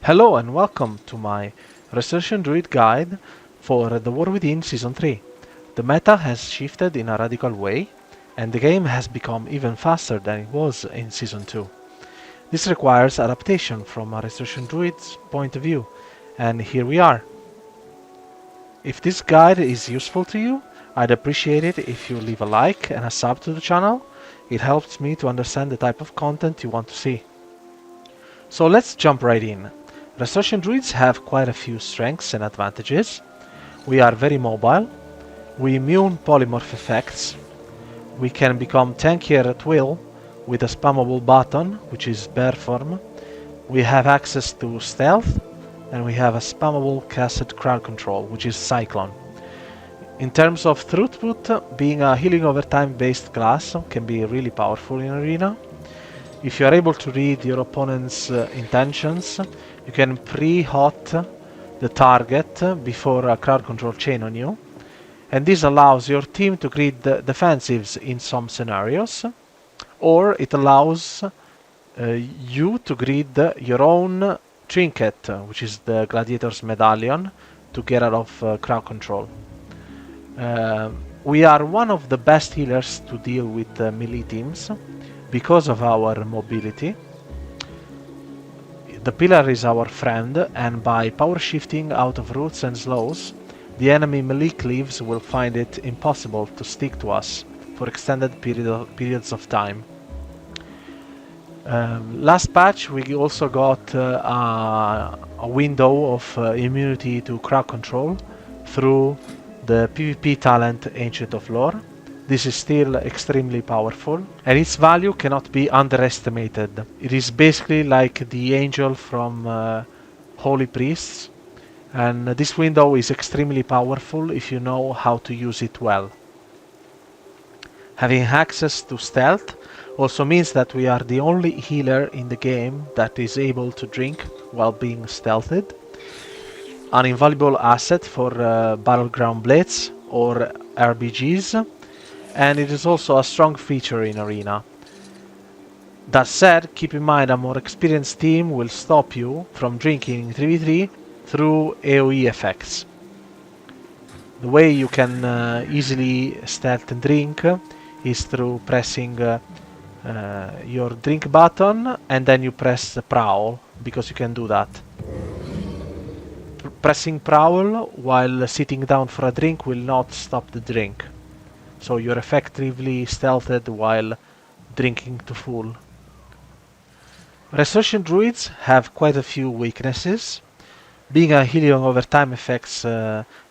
Hello and welcome to my Restoration Druid guide for The War Within Season 3. The meta has shifted in a radical way, and the game has become even faster than it was in Season 2. This requires adaptation from a Restoration Druid's point of view, and here we are. If this guide is useful to you, I'd appreciate it if you leave a like and a sub to the channel. It helps me to understand the type of content you want to see. So let's jump right in. Restoration Druids have quite a few strengths and advantages. We are very mobile, we immune polymorph effects, we can become tankier at will with a spammable button, which is bear form, we have access to stealth, and we have a spammable casted crowd control, which is Cyclone. In terms of throughput, being a healing over time based class can be really powerful in Arena. If you are able to read your opponent's intentions, you can pre-hot the target before a crowd control chain on you, and this allows your team to create defensives in some scenarios, or it allows you to grid your own trinket, which is the gladiator's medallion, to get out of crowd control. We are one of the best healers to deal with melee teams because of our mobility. The pillar is our friend, and by power shifting out of roots and slows, the enemy melee cleaves will find it impossible to stick to us for extended periods of time. Last patch we also got a window of immunity to crowd control through the PvP talent Ancient of Lore. This is still extremely powerful, and its value cannot be underestimated. It is basically like the angel from Holy Priests, and this window is extremely powerful if you know how to use it well. Having access to stealth also means that we are the only healer in the game that is able to drink while being stealthed. An invaluable asset for battleground blitz or RBGs, and it is also a strong feature in Arena. That said, keep in mind a more experienced team will stop you from drinking in 3v3 through AoE effects. The way you can easily stealth and drink is through pressing your drink button, and then you press the prowl, because you can do that. Pressing prowl while sitting down for a drink will not stop the drink. So you're effectively stealthed while drinking to full. Restoration Druids have quite a few weaknesses. Being a healing over time effects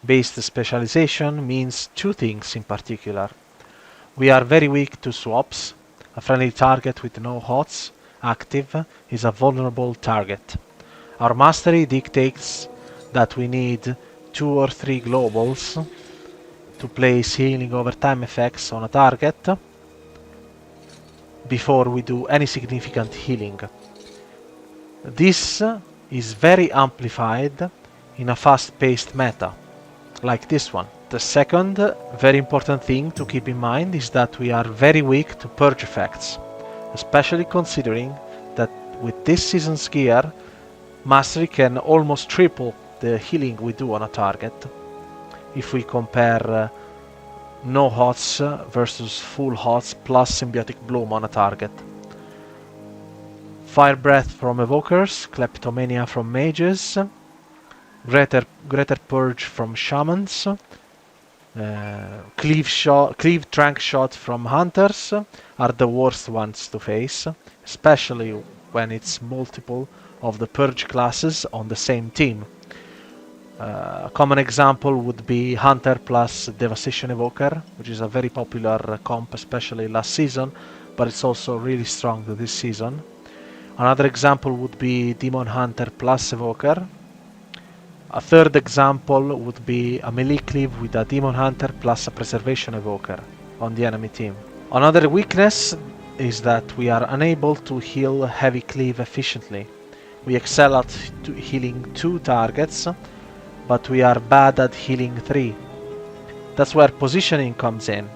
based specialization means two things in particular. We are very weak to swaps. A friendly target with no HOTS active is a vulnerable target. Our mastery dictates that we need 2 or 3 globals to place healing over time effects on a target before we do any significant healing. This is very amplified in a fast-paced meta, like this one. The second very important thing to keep in mind is that we are very weak to purge effects, especially considering that with this season's gear, mastery can almost triple the healing we do on a target. If we compare no HOTS versus full HOTS plus Symbiotic Bloom on a target. Fire Breath from Evokers, Kleptomania from Mages, Greater Purge from Shamans, Cleave Trank Shot from Hunters are the worst ones to face, especially when it's multiple of the Purge classes on the same team. A common example would be Hunter plus Devastation Evoker, which is a very popular comp, especially last season, but it's also really strong this season. Another example would be Demon Hunter plus Evoker. A third example would be a melee cleave with a Demon Hunter plus a Preservation Evoker on the enemy team. Another weakness is that we are unable to heal heavy cleave efficiently. We excel at healing 2 targets, but we are bad at healing 3. That's where positioning comes in.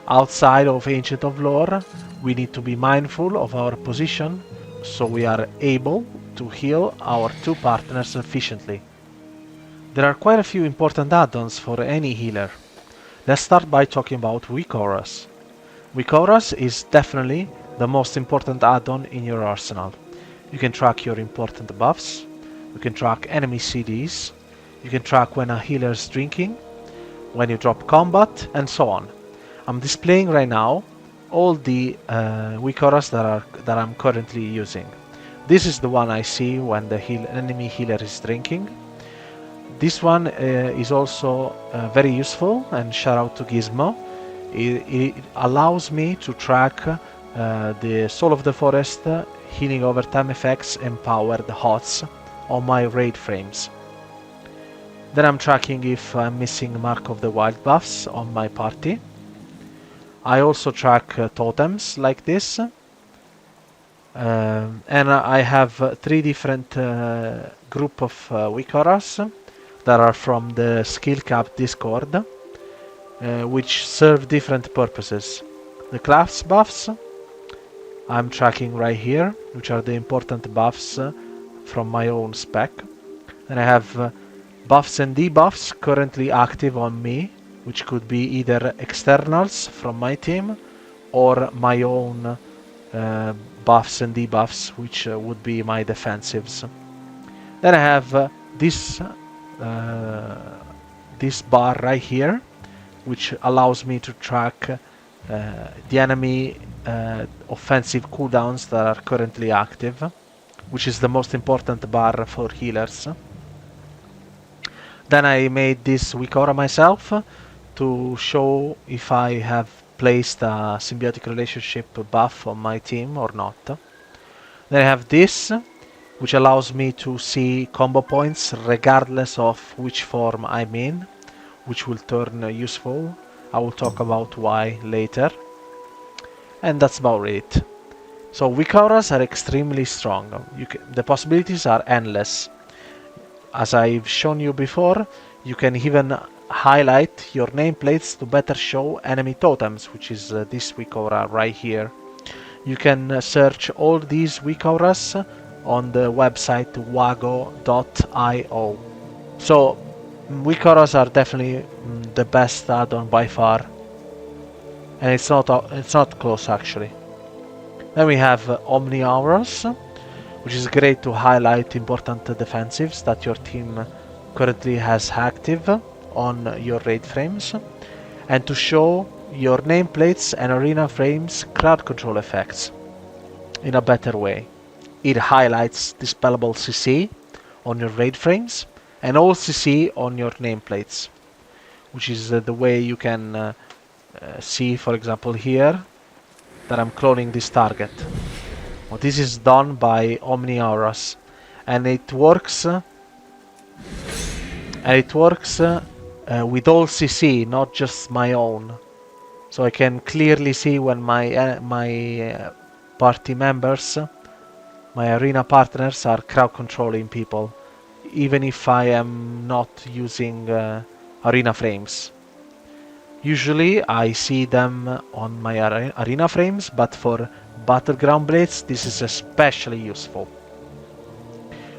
Outside of Ancient of Lore, we need to be mindful of our position, so we are able to heal our two partners efficiently. There are quite a few important add-ons for any healer. Let's start by talking about Weak Auras. Weak Auras is definitely the most important add-on in your arsenal. You can track your important buffs, you can track enemy CDs, you can track when a healer is drinking, when you drop combat, and so on. I'm displaying right now all the weak auras that I'm currently using. This is the one I see when the enemy healer is drinking. This one is also very useful, and shout out to Gizmo. It allows me to track the Soul of the Forest healing overtime effects empowered HOTS on my raid frames. Then I'm tracking if I'm missing Mark of the Wild buffs on my party. I also track totems like this. And I have 3 different group of weak auras that are from the Skill Cap Discord, which serve different purposes. The crafts buffs I'm tracking right here, which are the important buffs from my own spec. Then I have buffs and debuffs currently active on me, which could be either externals from my team or my own buffs and debuffs, which would be my defensives. Then I have this bar right here, which allows me to track the enemy offensive cooldowns that are currently active, which is the most important bar for healers. Then I made this weak aura myself to show if I have placed a symbiotic relationship buff on my team or not. Then I have this, which allows me to see combo points regardless of which form I'm in, which will turn useful. I will talk about why later. And that's about it. So weak auras are extremely strong. The possibilities are endless. As I've shown you before, you can even highlight your nameplates to better show enemy totems, which is this weak aura right here. You can search all these weak auras on the website wago.io. So weak auras are definitely the best add-on by far, and it's not close actually. Then we have Omni Auras, which is great to highlight important defensives that your team currently has active on your raid frames, and to show your nameplates and arena frames crowd control effects in a better way. It highlights dispellable CC on your raid frames and all CC on your nameplates, which is the way you can see, for example, here that I'm cloning this target. Well, this is done by Omni Auras, and it works with all CC, not just my own. So I can clearly see when my party members, my arena partners, are crowd controlling people, even if I am not using arena frames. Usually I see them on my arena frames, but for Battleground Blades this is especially useful.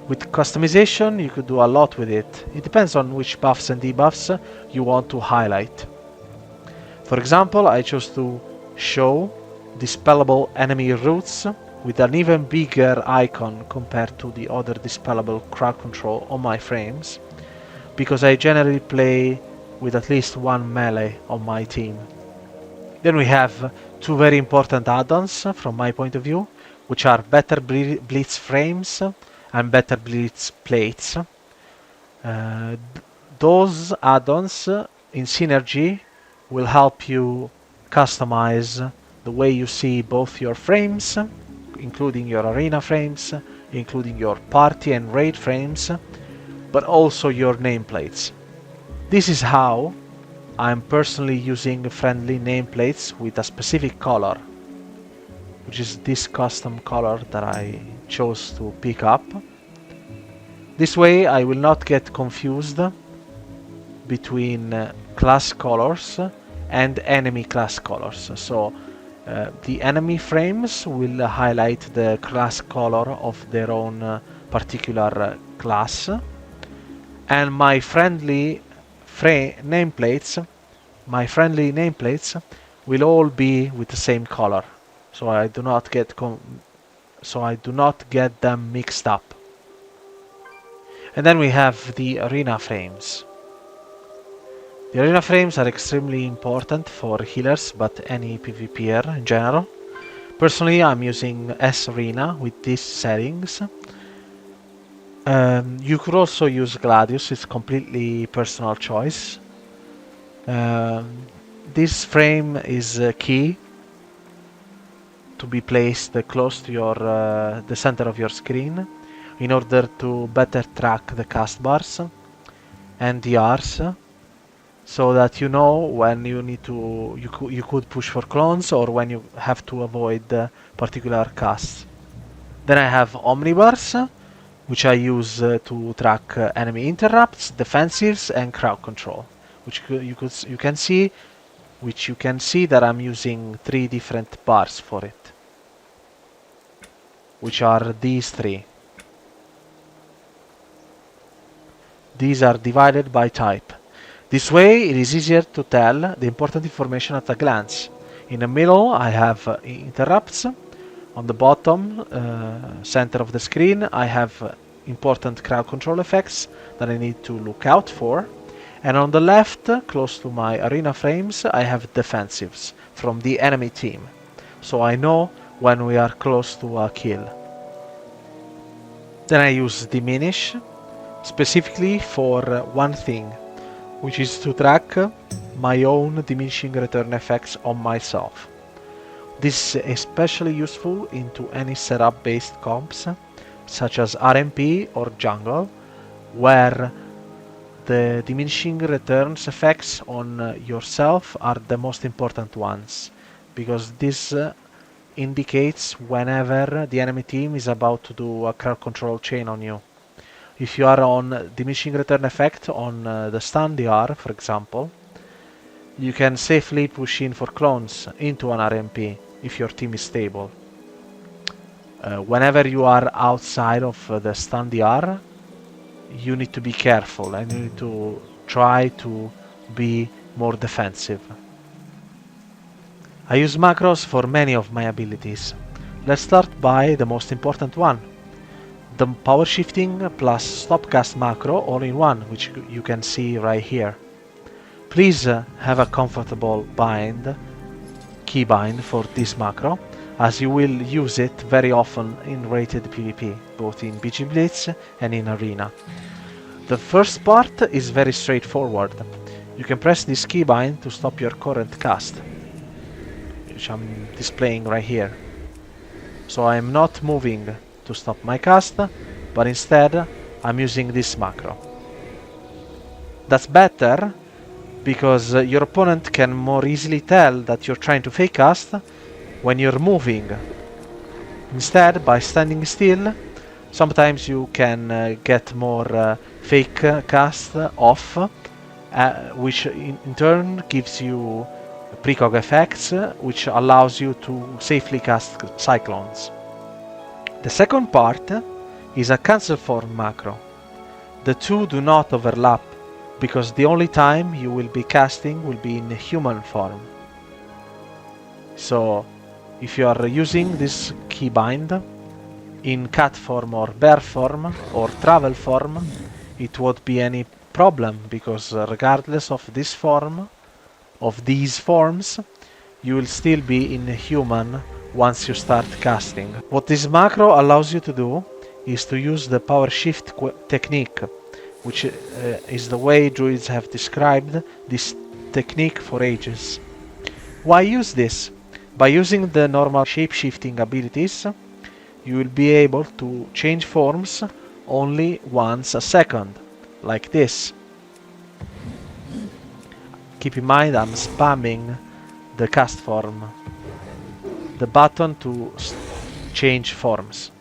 With customization you could do a lot with it. It depends on which buffs and debuffs you want to highlight. For example, I chose to show dispellable enemy roots with an even bigger icon compared to the other dispellable crowd control on my frames, because I generally play with at least one melee on my team. Then we have 2 very important add-ons from my point of view, which are better blitz frames and better blitz plates. Those add-ons in synergy will help you customize the way you see both your frames, including your arena frames, including your party and raid frames, but also your nameplates. This is how I'm personally using friendly nameplates with a specific color, which is this custom color that I chose to pick up. This way I will not get confused between class colors and enemy class colors. So the enemy frames will highlight the class color of their own particular class, and my friendly nameplates will all be with the same color, so I do not get them mixed up. And then we have the arena frames. The arena frames are extremely important for healers, but any PvPer in general. Personally, I'm using S Arena with these settings. You could also use Gladius, it's completely personal choice. This frame is key to be placed close to the center of your screen in order to better track the cast bars and DRs, so that you know when you need to you could push for clones or when you have to avoid particular casts. Then I have omnibars, which I use to track enemy interrupts, defensives, and crowd control, which you can see that I'm using 3 different bars for it, which are these 3. These are divided by type. This way it is easier to tell the important information at a glance. In the middle I have interrupts. On the bottom center of the screen I have important crowd control effects that I need to look out for. And on the left, close to my arena frames, I have defensives from the enemy team, so I know when we are close to a kill. Then I use diminish, specifically for one thing, which is to track my own diminishing return effects on myself. This is especially useful into any setup based comps, such as RMP or jungle, where the diminishing returns effects on yourself are the most important ones, because this indicates whenever the enemy team is about to do a crowd control chain on you. If you are on diminishing return effect on the stun DR, for example, you can safely push in for clones into an RMP if your team is stable. Whenever you are outside of the stun DR, you need to be careful and you need to try to be more defensive. I use macros for many of my abilities. Let's start by the most important one, the Powershifting plus Stopcast macro all in one, which you can see right here. Please have a comfortable keybind for this macro, as you will use it very often in rated PvP, both in BG Blitz and in Arena. The first part is very straightforward. You can press this keybind to stop your current cast, which I'm displaying right here. So I'm not moving to stop my cast, but instead I'm using this macro. That's better because your opponent can more easily tell that you're trying to fake cast when you're moving. Instead, by standing still, sometimes you can get more fake cast off, which in turn gives you precog effects, which allows you to safely cast Cyclones. The second part is a cancel form macro. The two do not overlap, because the only time you will be casting will be in human form. So if you are using this keybind in cat form or bear form or travel form, it won't be any problem, because regardless of this form, of these forms, you will still be in human once you start casting. What this macro allows you to do is to use the power shift technique, which is the way druids have described this technique for ages. Why use this? By using the normal shapeshifting abilities, you will be able to change forms only once a second, like this. Keep in mind I'm spamming the cast form, the button to change forms,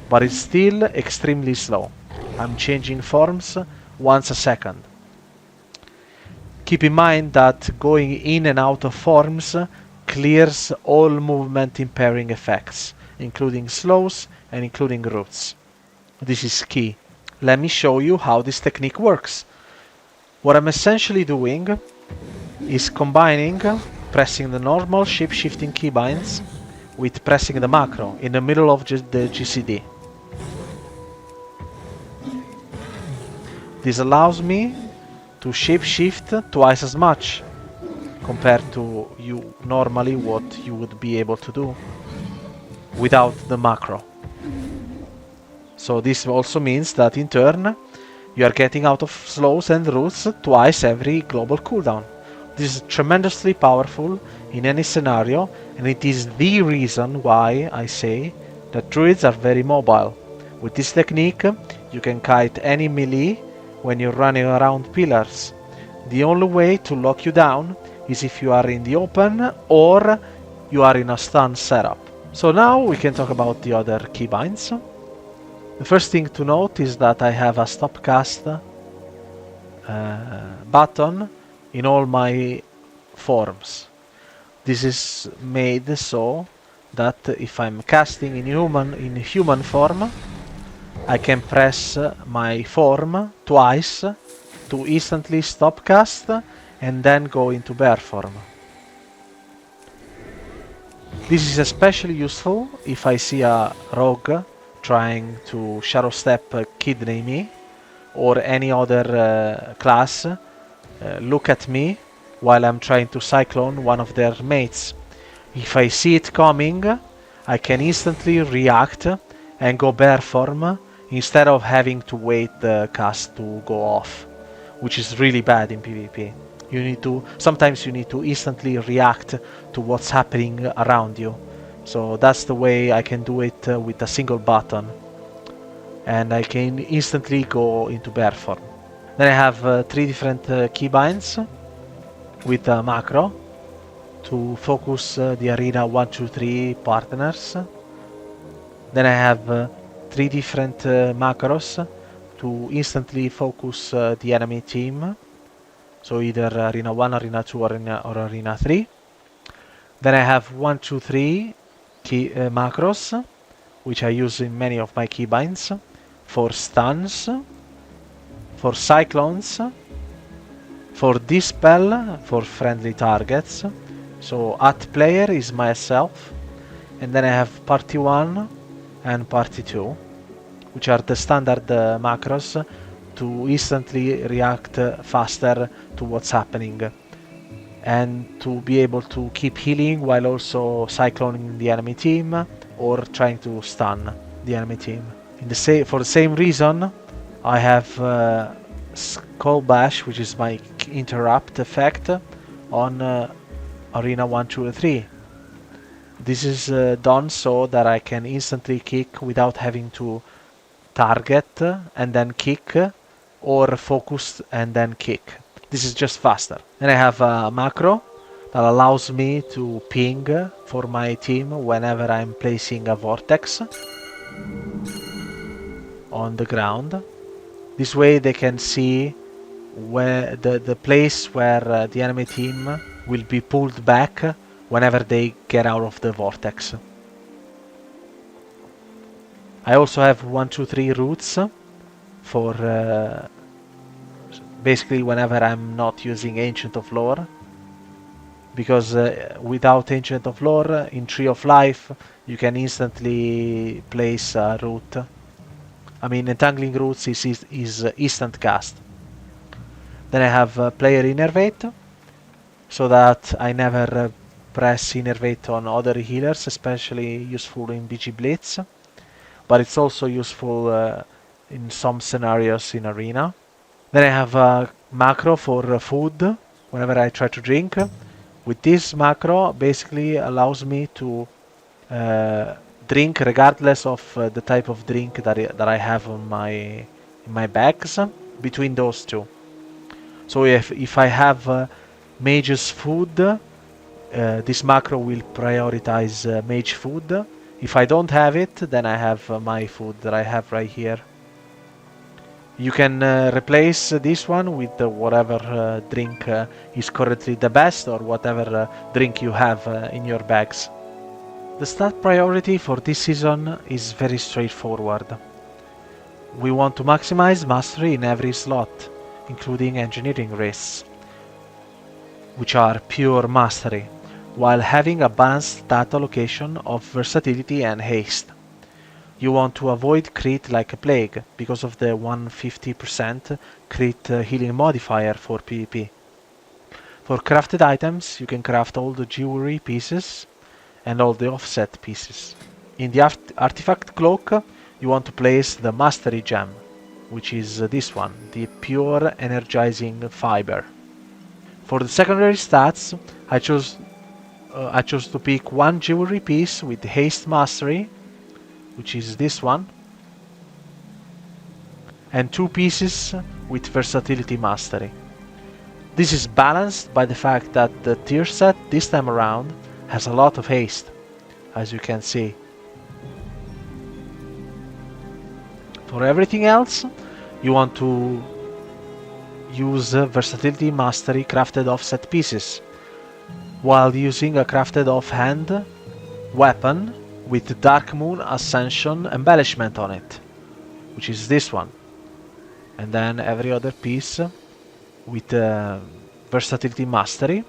but it's still extremely slow. I'm changing forms once a second. Keep in mind that going in and out of forms clears all movement impairing effects, including slows and including roots. This is key. Let me show you how this technique works. What I'm essentially doing is combining pressing the normal shape-shifting keybinds with pressing the macro in the middle of the GCD. This allows me to shape-shift twice as much compared to normally what you would be able to do without the macro. So this also means that in turn you are getting out of slows and roots twice every global cooldown. This is tremendously powerful in any scenario, and it is the reason why I say that druids are very mobile. With this technique you can kite any melee when you're running around pillars. The only way to lock you down is if you are in the open or you are in a stun setup. So now we can talk about the other keybinds. The first thing to note is that I have a stopcast button in all my forms. This is made so that if I'm casting in human form, I can press my form twice to instantly stop cast and then go into bear form. This is especially useful if I see a rogue trying to shadow step kidney me, or any other class look at me while I'm trying to cyclone one of their mates. If I see it coming, I can instantly react and go bear form instead of having to wait the cast to go off, which is really bad in PvP. Sometimes you need to instantly react to what's happening around you. So that's the way I can do it with a single button, and I can instantly go into bear form. Then I have 3 different keybinds with a macro to focus the arena 1, 2, 3 partners. Then I have 3 different macros to instantly focus the enemy team, so either arena 1, arena 2 or arena 3. Then I have 1, 2, 3 macros, which I use in many of my keybinds, for stuns, for cyclones, for dispel for friendly targets. So at player is myself, and then I have party 1 and party 2, which are the standard macros to instantly react faster to what's happening, and to be able to keep healing while also cycloning the enemy team or trying to stun the enemy team. For the same reason, I have Skull Bash, which is my interrupt effect on arena 1, 2 and 3. This is done so that I can instantly kick without having to target and then kick, or focus and then kick. This is just faster. Then I have a macro that allows me to ping for my team whenever I'm placing a vortex on the ground. This way they can see where the place where the enemy team will be pulled back whenever they get out of the vortex. I also have 1, 2, 3 roots for basically whenever I'm not using Ancient of Lore, because without Ancient of Lore in Tree of Life you can instantly place a root. I mean, Entangling Roots is instant cast. Then I have player Innervate, so that I never press Innervate on other healers, especially useful in BG Blitz, but it's also useful in some scenarios in Arena. Then I have a macro for food whenever I try to drink. With this macro, basically allows me to drink regardless of the type of drink that I have in my bags, between those two. So if I have mage's food, this macro will prioritize mage food. If I don't have it, then I have my food that I have right here. You can replace this one with whatever drink is currently the best, or whatever drink you have in your bags. The stat priority for this season is very straightforward. We want to maximize mastery in every slot, including engineering risks, which are pure mastery, while having a balanced stat allocation of versatility and haste. You want to avoid crit like a plague, because of the 150% crit healing modifier for PvP. For crafted items, you can craft all the jewelry pieces and all the offset pieces. In the artifact cloak, you want to place the mastery gem, which is this one, the pure energizing fiber. For the secondary stats, I chose to pick one jewelry piece with haste mastery, which is this one, and two pieces with versatility mastery. This is balanced by the fact that the tier set this time around has a lot of haste, as you can see. For everything else, you want to use versatility mastery crafted offset pieces, while using a crafted offhand weapon with Dark Moon Ascension embellishment on it, which is this one. And then every other piece with versatility mastery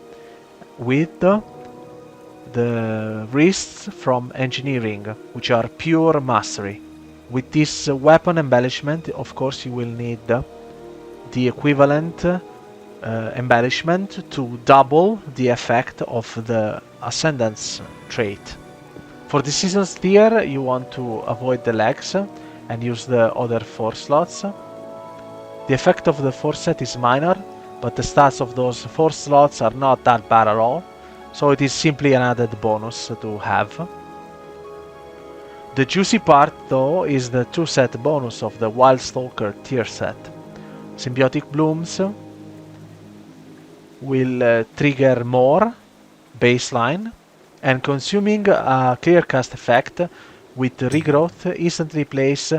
with the wrists from engineering, which are pure mastery. With this weapon embellishment, of course, you will need the equivalent embellishment to double the effect of the Ascendance trait. For the Seasons tier, you want to avoid the legs and use the other 4 slots. The effect of the 4 set is minor, but the stats of those 4 slots are not that bad at all, so it is simply an added bonus to have. The juicy part, though, is the 2 set bonus of the Wildstalker tier set. Symbiotic Blooms will trigger more baseline, and consuming a clearcast effect with regrowth instantly place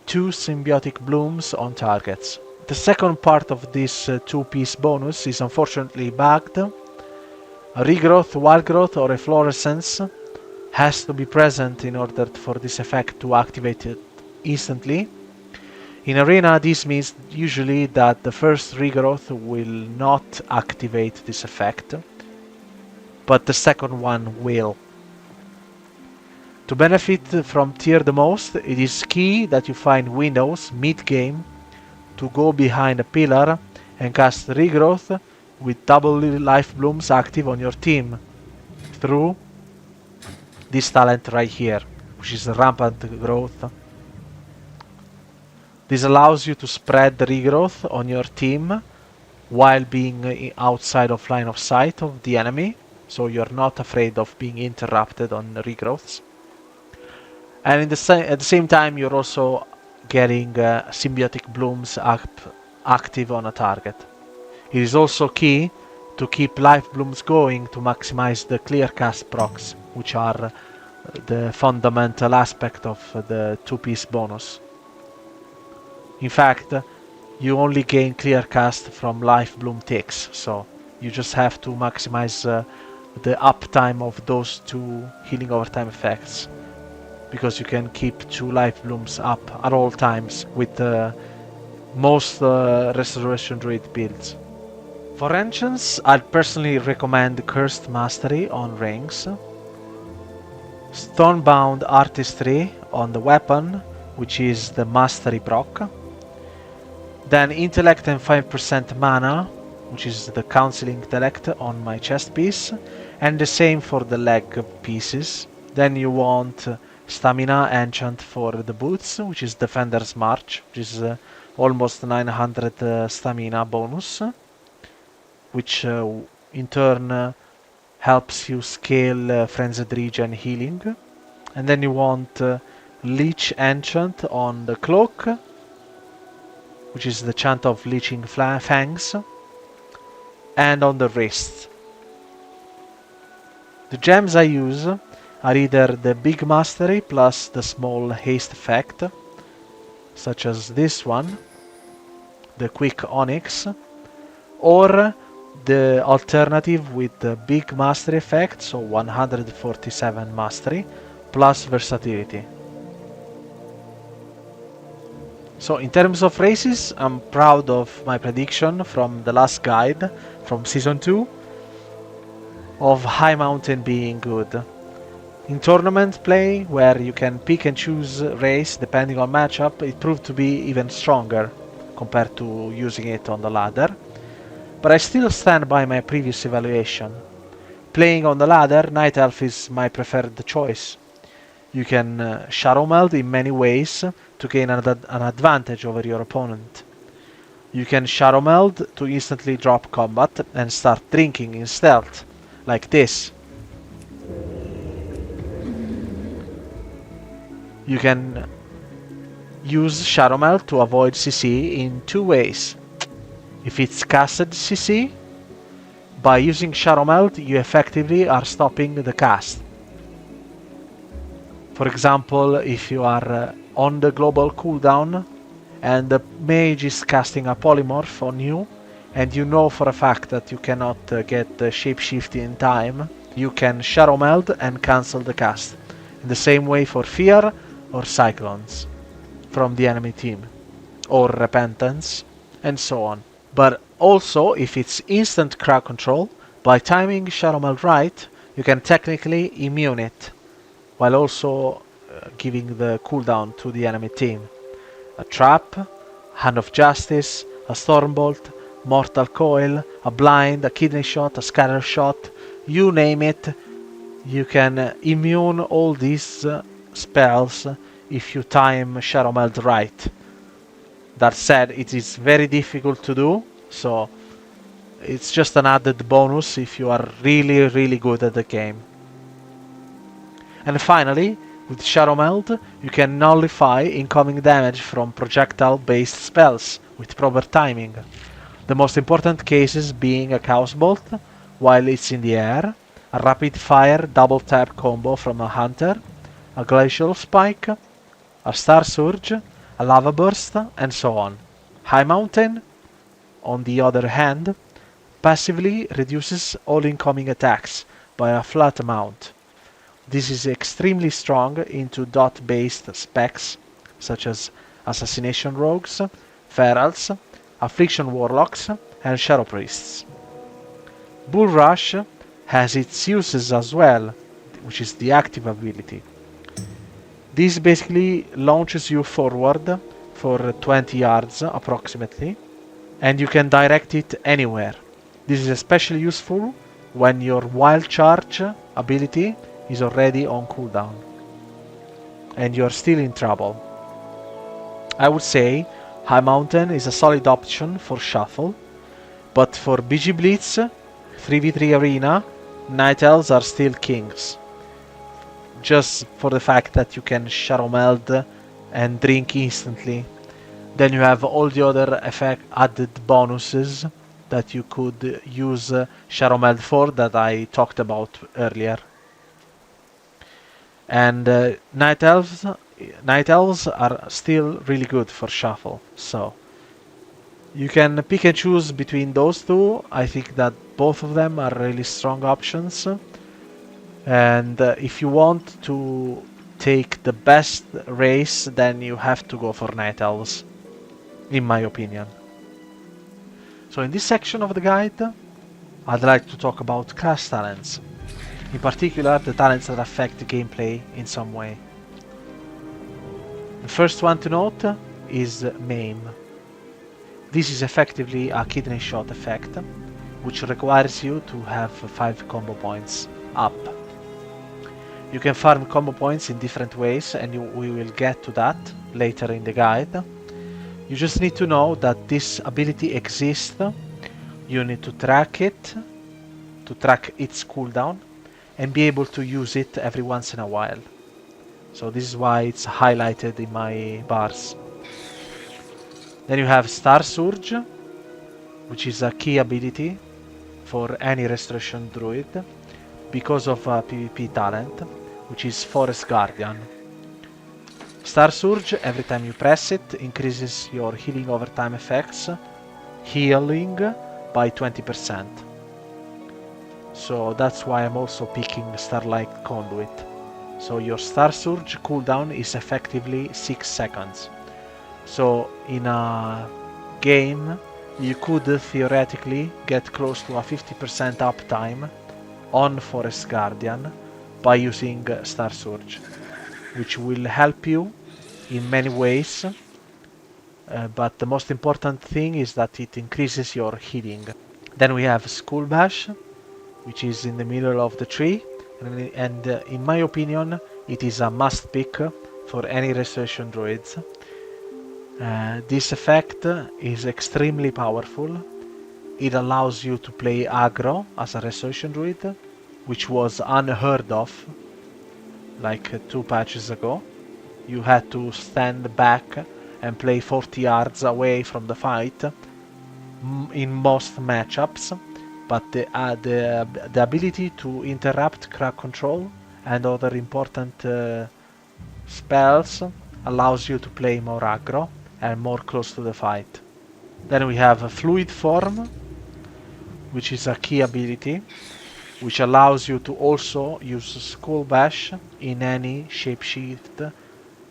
2 symbiotic blooms on targets. The second part of this 2-piece bonus is unfortunately bugged. A regrowth, wild growth, or efflorescence has to be present in order for this effect to activate it instantly. In Arena, this means usually that the first regrowth will not activate this effect, but the second one will. To benefit from tier the most, it is key that you find windows mid-game to go behind a pillar and cast regrowth with double life blooms active on your team through this talent right here, which is rampant growth. This allows you to spread the regrowth on your team while being outside of line of sight of the enemy, so you're not afraid of being interrupted on regrowths. And at the same time, you're also getting symbiotic blooms active on a target. It is also key to keep life blooms going to maximize the clear cast procs, which are the fundamental aspect of the 2-piece bonus. In fact, you only gain clear cast from life bloom ticks, so you just have to maximize the uptime of those 2 healing overtime effects, because you can keep 2 life blooms up at all times with most Restoration Druid builds. For Enchants, I'd personally recommend Cursed Mastery on rings, Stonebound Artistry on the weapon, which is the Mastery proc, then Intellect and 5% Mana, which is the Council Intellect on my chest piece, and the same for the leg pieces. Then you want Stamina Enchant for the boots, which is Defender's March, which is almost 900 stamina bonus, which in turn helps you scale Frenzied Regen healing. And then you want Leech Enchant on the cloak, which is the chant of Leeching Fangs, and on the wrist. The gems I use are either the Big Mastery plus the small haste effect, such as this one, the Quick Onyx, or the alternative with the Big Mastery effect, so 147 Mastery, plus Versatility. So in terms of races, I'm proud of my prediction from the last guide from Season 2 of High Mountain being good. In tournament play, where you can pick and choose race depending on matchup, it proved to be even stronger compared to using it on the ladder. But I still stand by my previous evaluation. Playing on the ladder, Night Elf is my preferred choice. You can Shadow Meld in many ways to gain an advantage over your opponent. You can Shadow Meld to instantly drop combat and start drinking in stealth, like this. You can use Shadow Meld to avoid CC in two ways. If it's casted CC, by using Shadow Meld you effectively are stopping the cast. For example, if you are on the global cooldown and the mage is casting a polymorph on you, and you know for a fact that you cannot get the Shapeshift in time, you can Shadow Meld and cancel the cast. In the same way for Fear or Cyclones from the enemy team, or Repentance, and so on. But also, if it's instant crowd control, by timing Shadow Meld right, you can technically immune it, while also giving the cooldown to the enemy team. A Trap, Hand of Justice, a Stormbolt, Mortal Coil, a Blind, a Kidney Shot, a Scatter Shot, you name it, you can immune all these spells if you time Shadow Meld right. That said, it is very difficult to do, so it's just an added bonus if you are really good at the game. And finally, with Shadow Meld, you can nullify incoming damage from projectile-based spells with proper timing. The most important cases being a Chaos Bolt while it's in the air, a rapid-fire double-tap combo from a Hunter, a Glacial Spike, a Star Surge, a Lava Burst, and so on. High Mountain, on the other hand, passively reduces all incoming attacks by a flat amount. This is extremely strong into dot-based specs, such as Assassination Rogues, Ferals, Affliction Warlocks, and Shadow Priests. Bull Rush has its uses as well, which is the active ability. This basically launches you forward for 20 yards approximately, and you can direct it anywhere. This is especially useful when your Wild Charge ability is already on cooldown and you're still in trouble. I would say High Mountain is a solid option for Shuffle, but for BG Blitz, 3v3 Arena, Night Elves are still kings. Just for the fact that you can Shadow Meld and drink instantly. Then you have all the other added bonuses that you could use Shadow Meld for that I talked about earlier. And Night Elves are still really good for Shuffle, so you can pick and choose between those two. I think that both of them are really strong options. And if you want to take the best race, then you have to go for Night Elves, in my opinion. So in this section of the guide, I'd like to talk about class talents. In particular, the talents that affect the gameplay in some way. The first one to note is Maim. This is effectively a Kidney Shot effect, which requires you to have 5 combo points up. You can farm combo points in different ways, and we will get to that later in the guide. You just need to know that this ability exists. You need to track it, to track its cooldown, and be able to use it every once in a while. So this is why it's highlighted in my bars. Then you have Star Surge, which is a key ability for any Restoration Druid because of a PvP talent, which is Forest Guardian. Star Surge, every time you press it, increases your healing over time effects, healing by 20%. So that's why I'm also picking Starlight Conduit. So your Star Surge cooldown is effectively 6 seconds. So in a game, you could theoretically get close to a 50% uptime on Forest Guardian by using Star Surge, which will help you in many ways, but the most important thing is that it increases your healing. Then we have Skull Bash, which is in the middle of the tree, and in my opinion it is a must pick for any Restoration Druids. This effect is extremely powerful. It allows you to play aggro as a Restoration Druid, which was unheard of like 2 patches ago. You had to stand back and play 40 yards away from the fight in most matchups, but the ability to interrupt crack control and other important spells allows you to play more aggro and more close to the fight. Then we have a Fluid Form, which is a key ability, which allows you to also use Skull Bash in any Shapeshift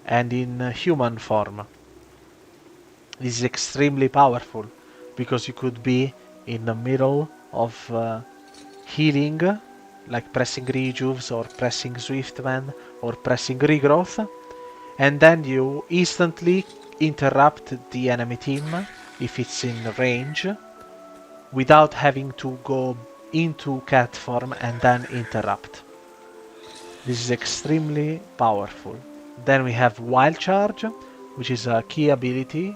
and in human form. This is extremely powerful because you could be in the middle of healing, like pressing Rejuves or pressing Swiftman or pressing Regrowth, and then you instantly interrupt the enemy team if it's in range without having to go into cat form and then interrupt. This is extremely powerful. Then we have Wild Charge, which is a key ability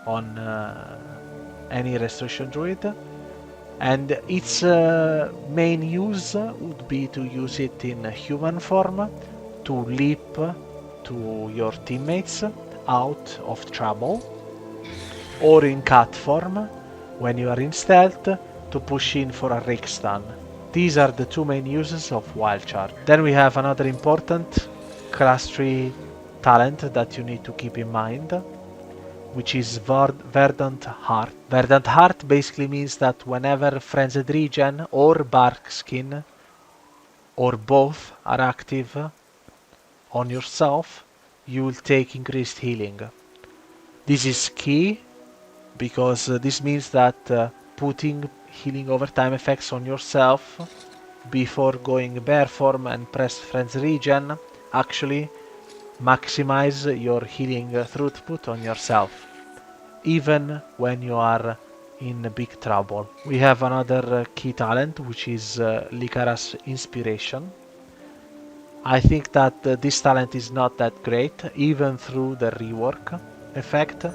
on any Restoration Druid, and its main use would be to use it in human form to leap to your teammates out of trouble, or in cat form when you are in stealth to push in for a Rake Stun. These are the two main uses of Wild Charge. Then we have another important class 3 talent that you need to keep in mind, which is Verdant Heart. Verdant Heart basically means that whenever Frenzied Regen or Bark Skin or both are active on yourself, you will take increased healing. This is key because this means that putting healing over time effects on yourself before going bear form and press Frenzied Regen actually maximize your healing throughput on yourself, even when you are in big trouble. We have another key talent, which is Licara's Inspiration. I think that this talent is not that great, even through the rework effect.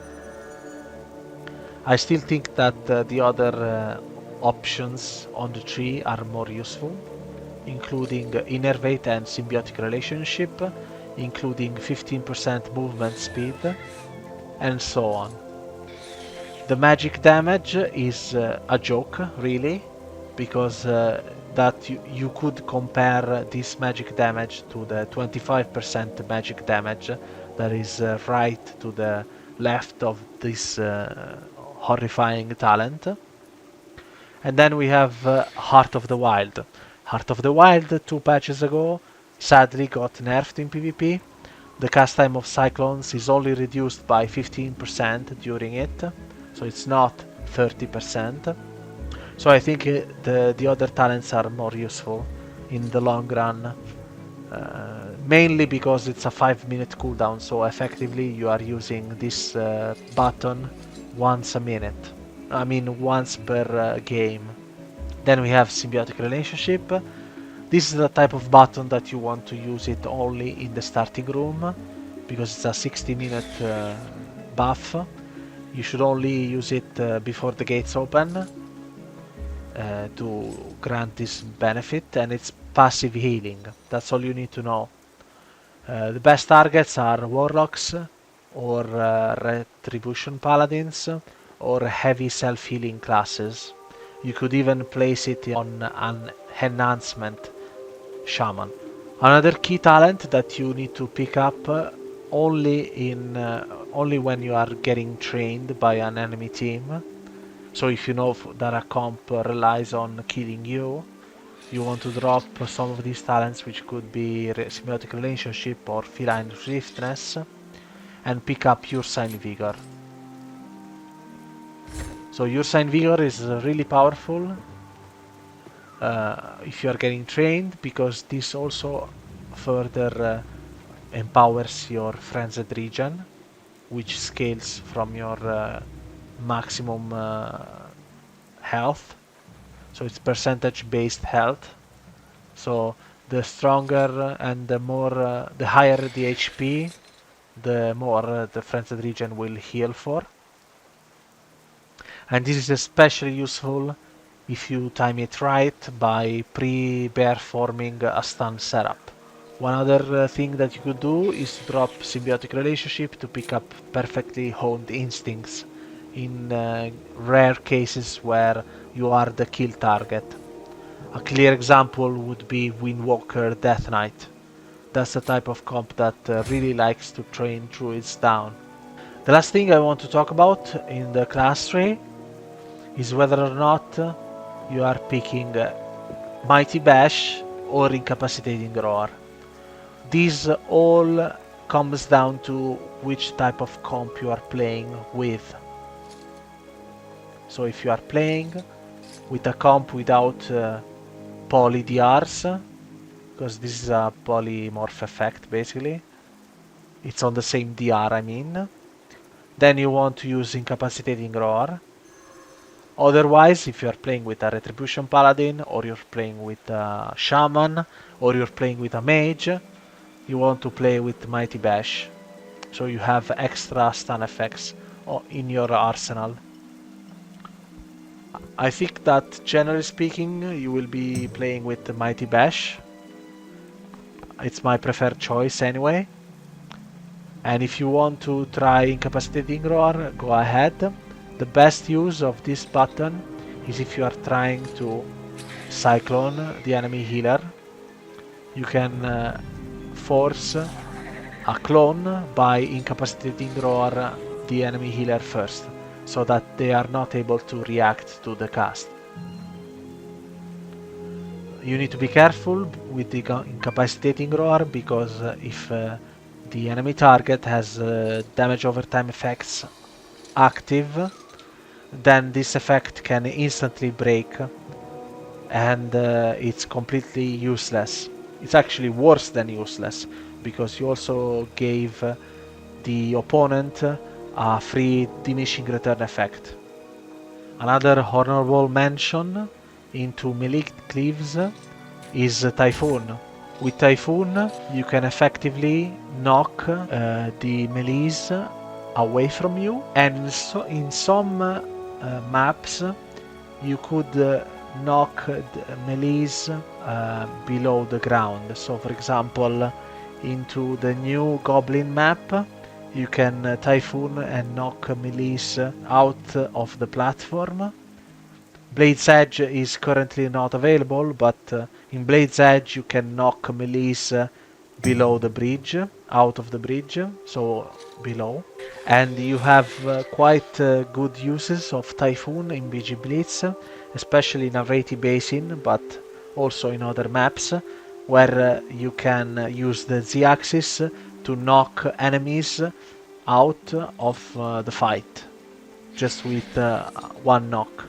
I still think that the other options on the tree are more useful, including Innervate and Symbiotic Relationship, including 15% movement speed, and so on. The magic damage is a joke, really, because that you could compare this magic damage to the 25% magic damage that is right to the left of this horrifying talent. And then we have Heart of the Wild. Heart of the Wild, 2 patches ago, sadly got nerfed in PvP. The cast time of Cyclones is only reduced by 15% during it, so it's not 30%. So I think the other talents are more useful in the long run, mainly because it's a 5-minute cooldown, so effectively you are using this button once a minute. I mean once per game. Then we have Symbiotic Relationship. This is the type of button that you want to use it only in the starting room, because it's a 60-minute buff. You should only use it before the gates open to grant this benefit, and it's passive healing. That's all you need to know. The best targets are Warlocks or Retribution Paladins or heavy self-healing classes. You could even place it on an enhancement shaman. Another key talent that you need to pick up only when you are getting trained by an enemy team. So if you know that a comp relies on killing you, you want to drop some of these talents, which could be Symbiotic Relationship or Feline Swiftness, and pick up Pure Sign Vigor. So your Sign Vigor is really powerful if you are getting trained, because this also further empowers your Frenzied Regen, which scales from your maximum health. So it's percentage based health. So the stronger and the higher the HP, the more the Frenzied Regen will heal for. And this is especially useful if you time it right by pre-bear forming a stun setup. One other thing that you could do is to drop Symbiotic Relationship to pick up perfectly honed instincts in rare cases where you are the kill target. A clear example would be Windwalker Death Knight. That's the type of comp that really likes to train druids down. The last thing I want to talk about in the class tree is whether or not you are picking Mighty Bash or Incapacitating Roar. This all comes down to which type of comp you are playing with. So if you are playing with a comp without poly DRs, because this is a polymorph effect basically, it's on the same DR I mean, then you want to use Incapacitating Roar. Otherwise, if you are playing with a Retribution Paladin, or you're playing with a Shaman, or you're playing with a Mage, you want to play with Mighty Bash, so you have extra stun effects in your arsenal. I think that generally speaking you will be playing with the Mighty Bash. It's my preferred choice anyway. And if you want to try Incapacitating Roar, go ahead. The best use of this button is if you are trying to Cyclone the enemy healer. You can force a clone by Incapacitating Roar the enemy healer first, so that they are not able to react to the cast. You need to be careful with the Incapacitating Roar, because if the enemy target has damage over time effects active, then this effect can instantly break, and it's completely useless. It's actually worse than useless, because you also gave the opponent a free diminishing return effect. Another honorable mention into melee cleaves is Typhoon. With Typhoon you can effectively knock the melees away from you, and so in some maps you could knock the melees below the ground. So for example, into the new Goblin map you can Typhoon and knock melees out of the platform. Blade's Edge is currently not available, but in Blade's Edge you can knock melees below the bridge, out of the bridge, so below. And you have quite good uses of Typhoon in BG Blitz, especially in Avrati Basin, but also in other maps, where you can use the Z-axis to knock enemies out of the fight, just with one knock.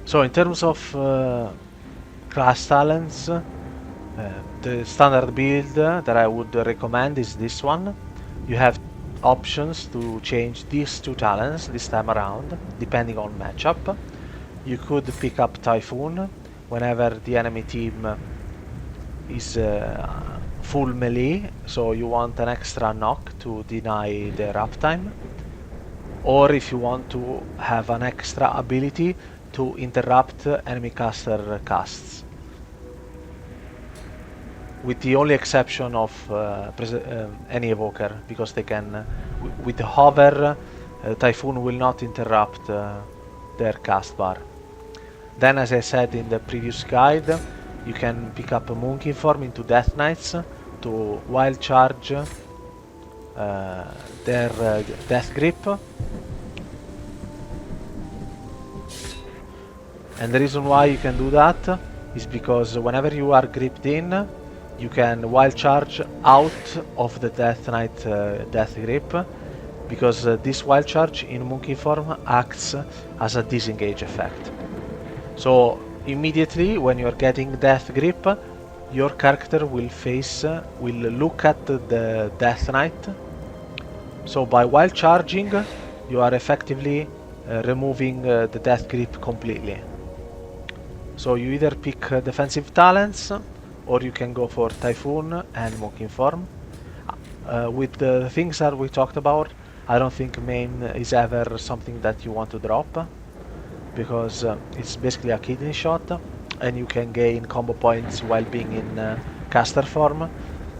So in terms of class talents, the standard build that I would recommend is this one. You have options to change these two talents this time around, depending on matchup. You could pick up Typhoon whenever the enemy team is full melee, so you want an extra knock to deny their uptime. Or if you want to have an extra ability to interrupt enemy caster casts. With the only exception of any evoker, because they can, with the hover, Typhoon will not interrupt their cast bar. Then, as I said in the previous guide, you can pick up a Monkey form into Death Knights to wild charge their Death Grip. And the reason why you can do that is because whenever you are gripped in, you can wild charge out of the Death Knight Death Grip because this wild charge in monkey form acts as a disengage effect. So immediately when you're getting death grip, your character will look at the Death Knight. So by wild charging, you are effectively removing the death grip completely. So you either pick defensive talents, or you can go for Typhoon and Monkey Form. With the things that we talked about, I don't think main is ever something that you want to drop, because it's basically a kidney shot, and you can gain combo points while being in caster form.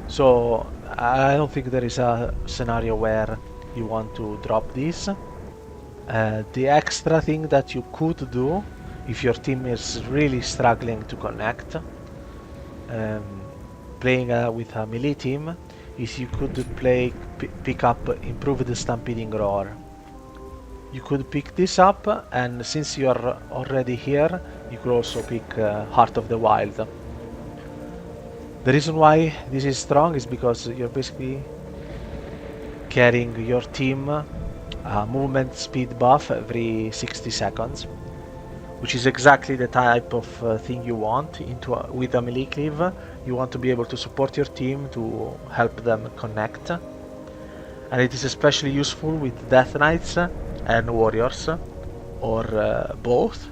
So I don't think there is a scenario where you want to drop this. The extra thing that you could do if your team is really struggling to connect, playing with a melee team, is you could pick up Improved Stampeding Roar. You could pick this up, and since you are already here, you could also pick Heart of the Wild. The reason why this is strong is because you're basically carrying your team movement speed buff every 60 seconds, which is exactly the type of thing you want with a melee cleave. You want to be able to support your team to help them connect, and it is especially useful with Death Knights and Warriors, or both.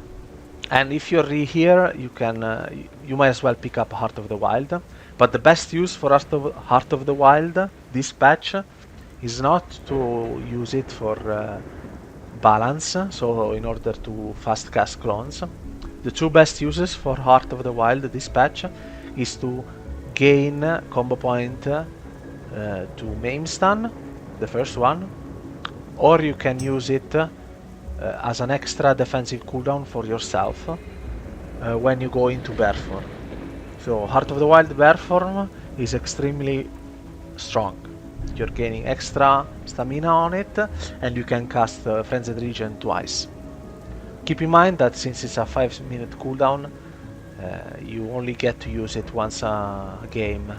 And if you're here, you might as well pick up Heart of the Wild. But the best use for Heart of the Wild this patch is not to use it for balance, so in order to fast cast clones. The two best uses for Heart of the Wild this patch is to gain combo point to Maim Stun, the first one, or you can use it as an extra defensive cooldown for yourself when you go into bear form. So Heart of the Wild bear form is extremely strong. You're gaining extra stamina on it, and you can cast Frenzied Regen twice. Keep in mind that since it's a 5-minute cooldown, you only get to use it once a game.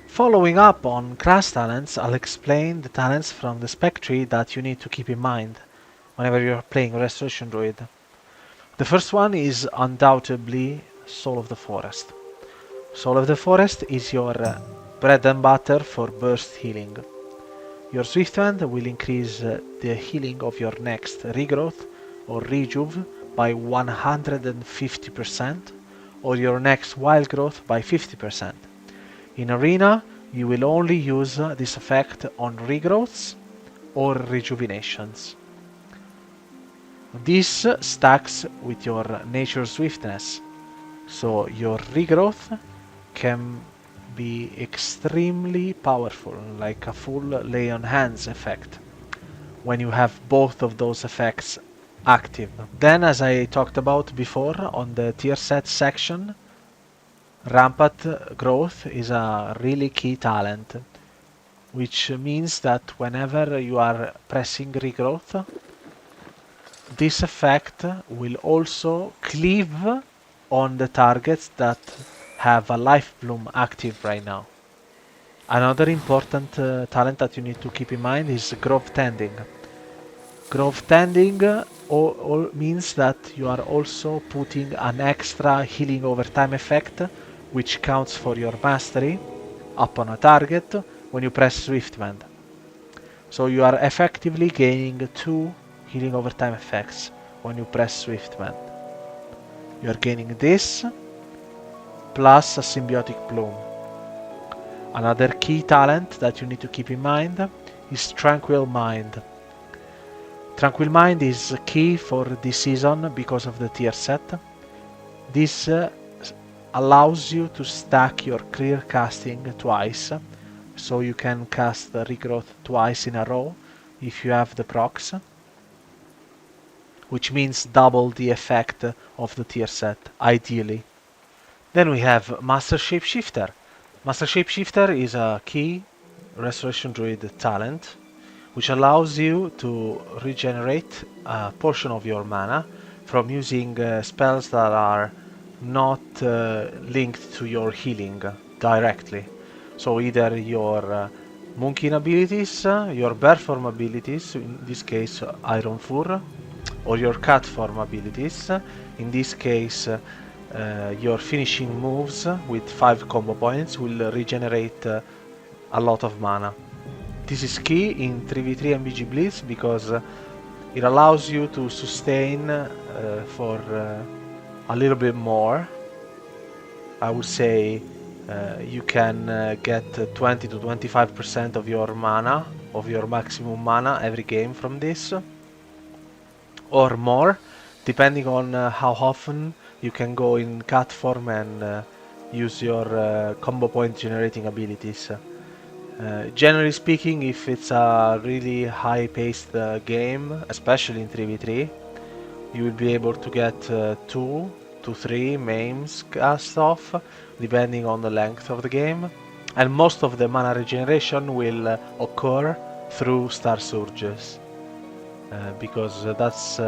Following up on class talents, I'll explain the talents from the spec tree that you need to keep in mind whenever you're playing Restoration Druid. The first one is undoubtedly Soul of the Forest. Soul of the Forest is your bread and butter for burst healing. Your Swiftwind will increase the healing of your next regrowth or rejuve by 150%, or your next wild growth by 50%. In Arena, you will only use this effect on regrowths or rejuvenations. This stacks with your Nature Swiftness, so your regrowth can be extremely powerful, like a full lay on hands effect, when you have both of those effects active. Then, as I talked about before on the tier set section, Rampant Growth is a really key talent, which means that whenever you are pressing regrowth, this effect will also cleave on the targets that have a life bloom active right now. Another important talent that you need to keep in mind is Grove Tending. Grove Tending means that you are also putting an extra healing over time effect, which counts for your mastery upon a target when you press Swiftwind. So you are effectively gaining 2 healing over time effects when you press Swiftwind. You are gaining this plus a Symbiotic Bloom. Another key talent that you need to keep in mind is Tranquil Mind. Tranquil Mind is key for this season because of the tier set. This allows you to stack your clear casting twice, so you can cast Regrowth twice in a row if you have the procs, which means double the effect of the tier set, ideally. Then we have Master Shapeshifter. Master Shapeshifter is a key Restoration Druid talent, which allows you to regenerate a portion of your mana from using spells that are not linked to your healing directly. So either your Moonkin abilities, your bear form abilities, in this case Iron Fur, or your cat form abilities, in this case your finishing moves with 5 combo points will regenerate a lot of mana. This is key in 3v3 and BG Blitz because it allows you to sustain for a little bit more. I would say you can get 20 to 25% of your mana, of your maximum mana every game from this, or more, depending on how often you can go in cat form and use your combo point generating abilities. Generally speaking, if it's a really high-paced game, especially in 3v3, you will be able to get 2 to 3 maims cast off, depending on the length of the game, and most of the mana regeneration will occur through Star Surges, because that's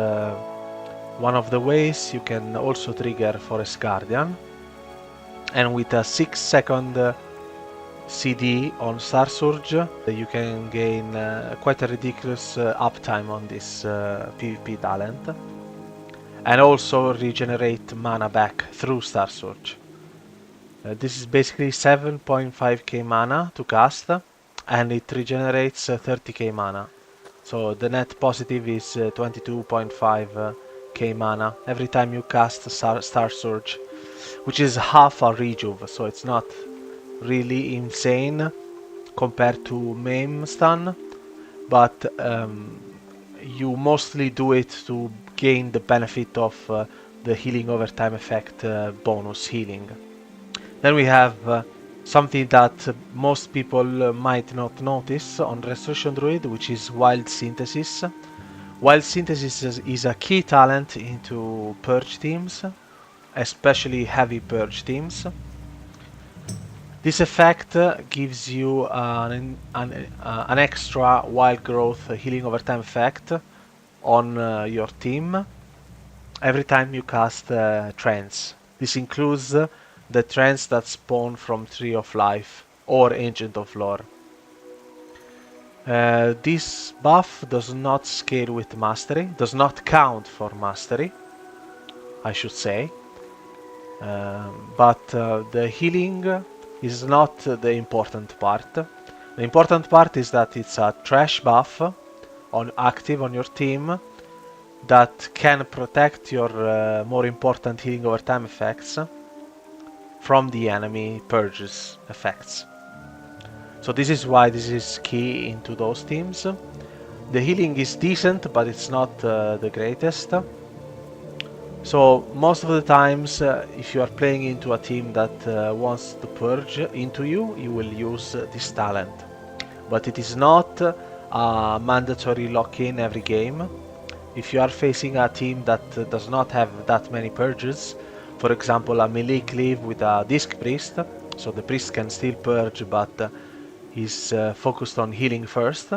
one of the ways you can also trigger Forest Guardian, and with a 6-second CD on Star Surge, you can gain quite a ridiculous uptime on this PvP talent, and also regenerate mana back through Star Surge. This is basically 7.5k mana to cast, and it regenerates 30k mana. So the net positive is 22.5k mana every time you cast Star Surge, which is half a rejuve, so it's not really insane compared to Maim Stun, but you mostly do it to gain the benefit of the healing over time effect bonus healing. Then we have something that most people might not notice on Restoration Druid, which is Wild Synthesis. Wild Synthesis is a key talent into purge teams, especially heavy purge teams. This effect gives you an extra wild growth healing over time effect on your team every time you cast trance. This includes the trance that spawn from Tree of Life or Ancient of Lore. This buff does not scale with mastery, does not count for mastery, I should say, but the healing is not the important part. The important part is that it's a trash buff active on your team that can protect your more important healing over time effects from the enemy purges effects. So this is why this is key into those teams. The healing is decent, but it's not the greatest. So most of the times, if you are playing into a team that wants to purge into you, you will use this talent. But it is not a mandatory lock-in every game. If you are facing a team that does not have that many purges, for example a melee cleave with a disc priest, so the priest can still purge but he's focused on healing first,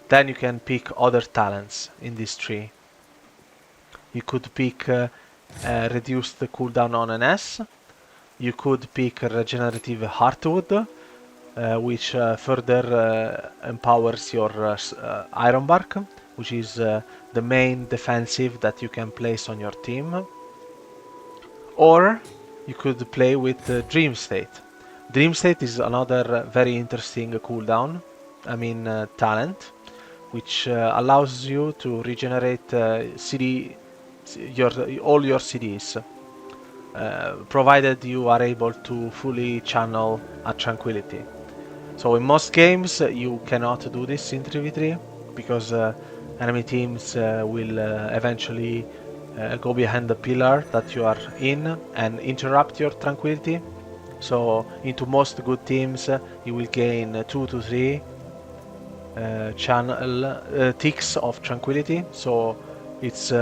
then you can pick other talents in this tree. You could pick reduce the cooldown on an S. You could pick regenerative Heartwood, which further empowers your Iron Bark, which is the main defensive that you can place on your team. Or you could play with Dream State. Dream State is another very interesting cooldown, talent, which allows you to regenerate all your CDs, provided you are able to fully channel a Tranquility. So in most games you cannot do this in 3v3 because enemy teams will eventually go behind the pillar that you are in and interrupt your Tranquility. So into most good teams you will gain 2 to 3 ticks of Tranquility, so it's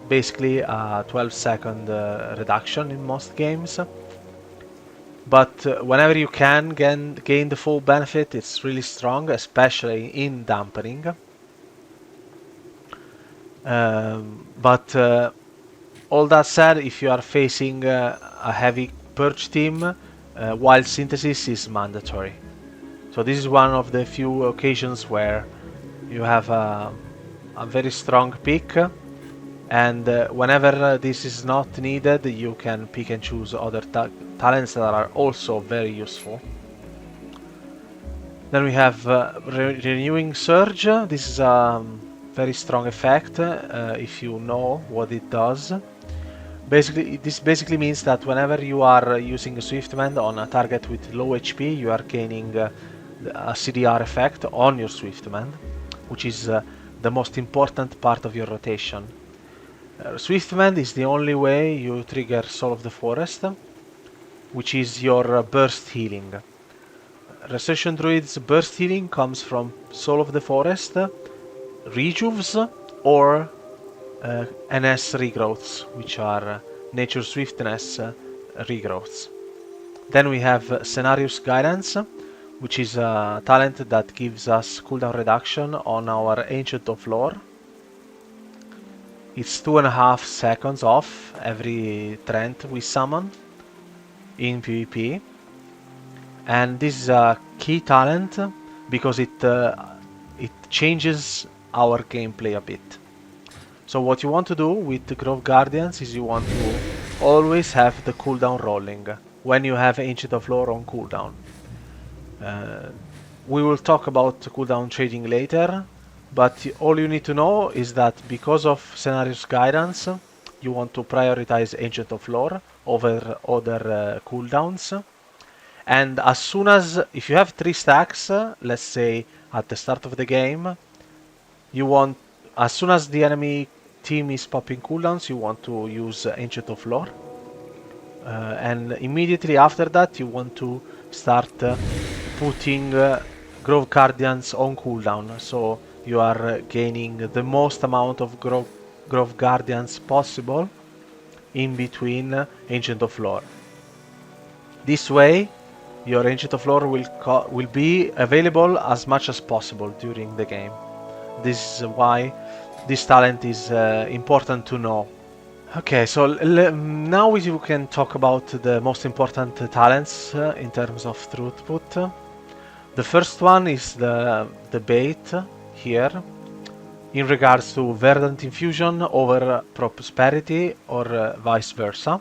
basically a 12-second reduction in most games. But whenever you can gain the full benefit, it's really strong, especially in dampening. But all that said, if you are facing a heavy purge team, Wild Synthesis is mandatory. So this is one of the few occasions where you have a very strong pick, and whenever this is not needed, you can pick and choose other talents that are also very useful. Then we have Renewing Surge. This is a very strong effect if you know what it does. This basically means that whenever you are using a Swiftman on a target with low HP, you are gaining a CDR effect on your Swiftman, which is the most important part of your rotation. Swiftman is the only way you trigger Soul of the Forest, which is your burst healing. Resurrection Druid's burst healing comes from Soul of the Forest, Rejuves, or NS regrowths, which are Nature Swiftness regrowths. Then we have Scenarios Guidance, which is a talent that gives us cooldown reduction on our Ancient of Lore. It's 2.5 seconds off every Trent we summon in PvP. And this is a key talent because it changes our gameplay a bit. So what you want to do with the Grove Guardians is you want to always have the cooldown rolling when you have Ancient of Lore on cooldown. We will talk about cooldown trading later, but all you need to know is that because of Scenarios Guidance, you want to prioritize Ancient of Lore over other cooldowns. And as soon as, if you have 3 stacks, let's say at the start of the game, you want, as soon as the enemy team is popping cooldowns, you want to use Ancient of Lore. And immediately after that, you want to start putting Grove Guardians on cooldown. So you are gaining the most amount of Grove Guardians possible in between Ancient of Lore. This way, your Ancient of Lore will be available as much as possible during the game. This is why this talent is important to know. Okay, so now we can talk about the most important talents in terms of throughput. The first one is the bait here, in regards to Verdant Infusion over Prosperity or vice versa.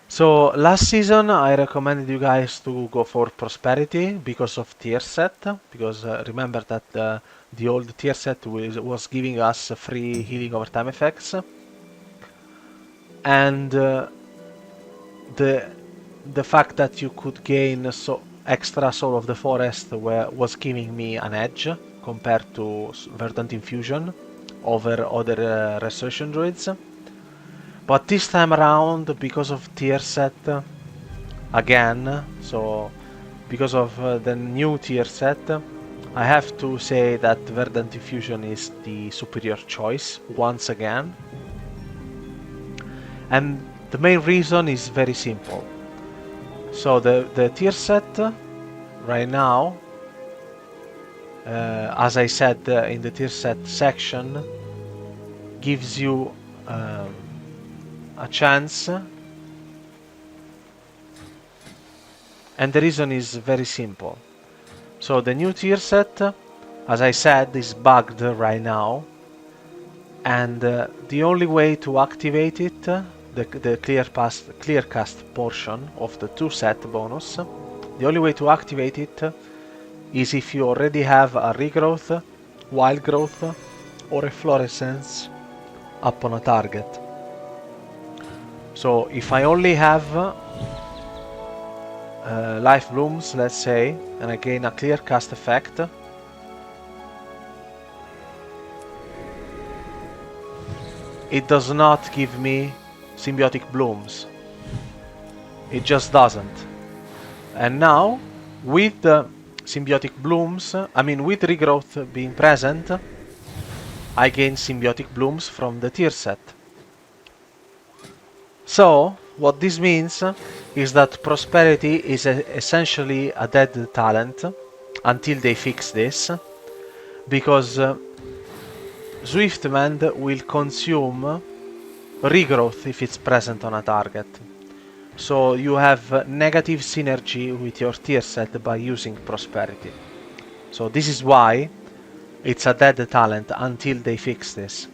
So last season I recommended you guys to go for Prosperity because of tier set, because remember that the old tier set was giving us free healing over time effects, and the fact that you could gain extra Soul of the Forest was giving me an edge compared to Verdant Infusion over other Resurrection Druids. But this time around, because of tier set, again, so because of the new tier set, I have to say that Verdant Infusion is the superior choice once again. And the main reason is very simple. So the tier set right now, as I said in the tier set section, gives you a chance, and the reason is very simple. So the new tier set, as I said, is bugged right now, and the only way to activate it, the clear cast portion of the 2 set bonus, the only way to activate it is if you already have a regrowth, wild growth, or a fluorescence upon a target. So if I only have life blooms, let's say, and I gain a clear cast effect, it does not give me symbiotic blooms. It just doesn't. And now, with the symbiotic blooms, with regrowth being present, I gain symbiotic blooms from the tier set. So, what this means is that Prosperity is essentially a dead talent until they fix this, because Swiftman will consume regrowth if it's present on a target. So you have negative synergy with your tier set by using Prosperity. So this is why it's a dead talent until they fix this.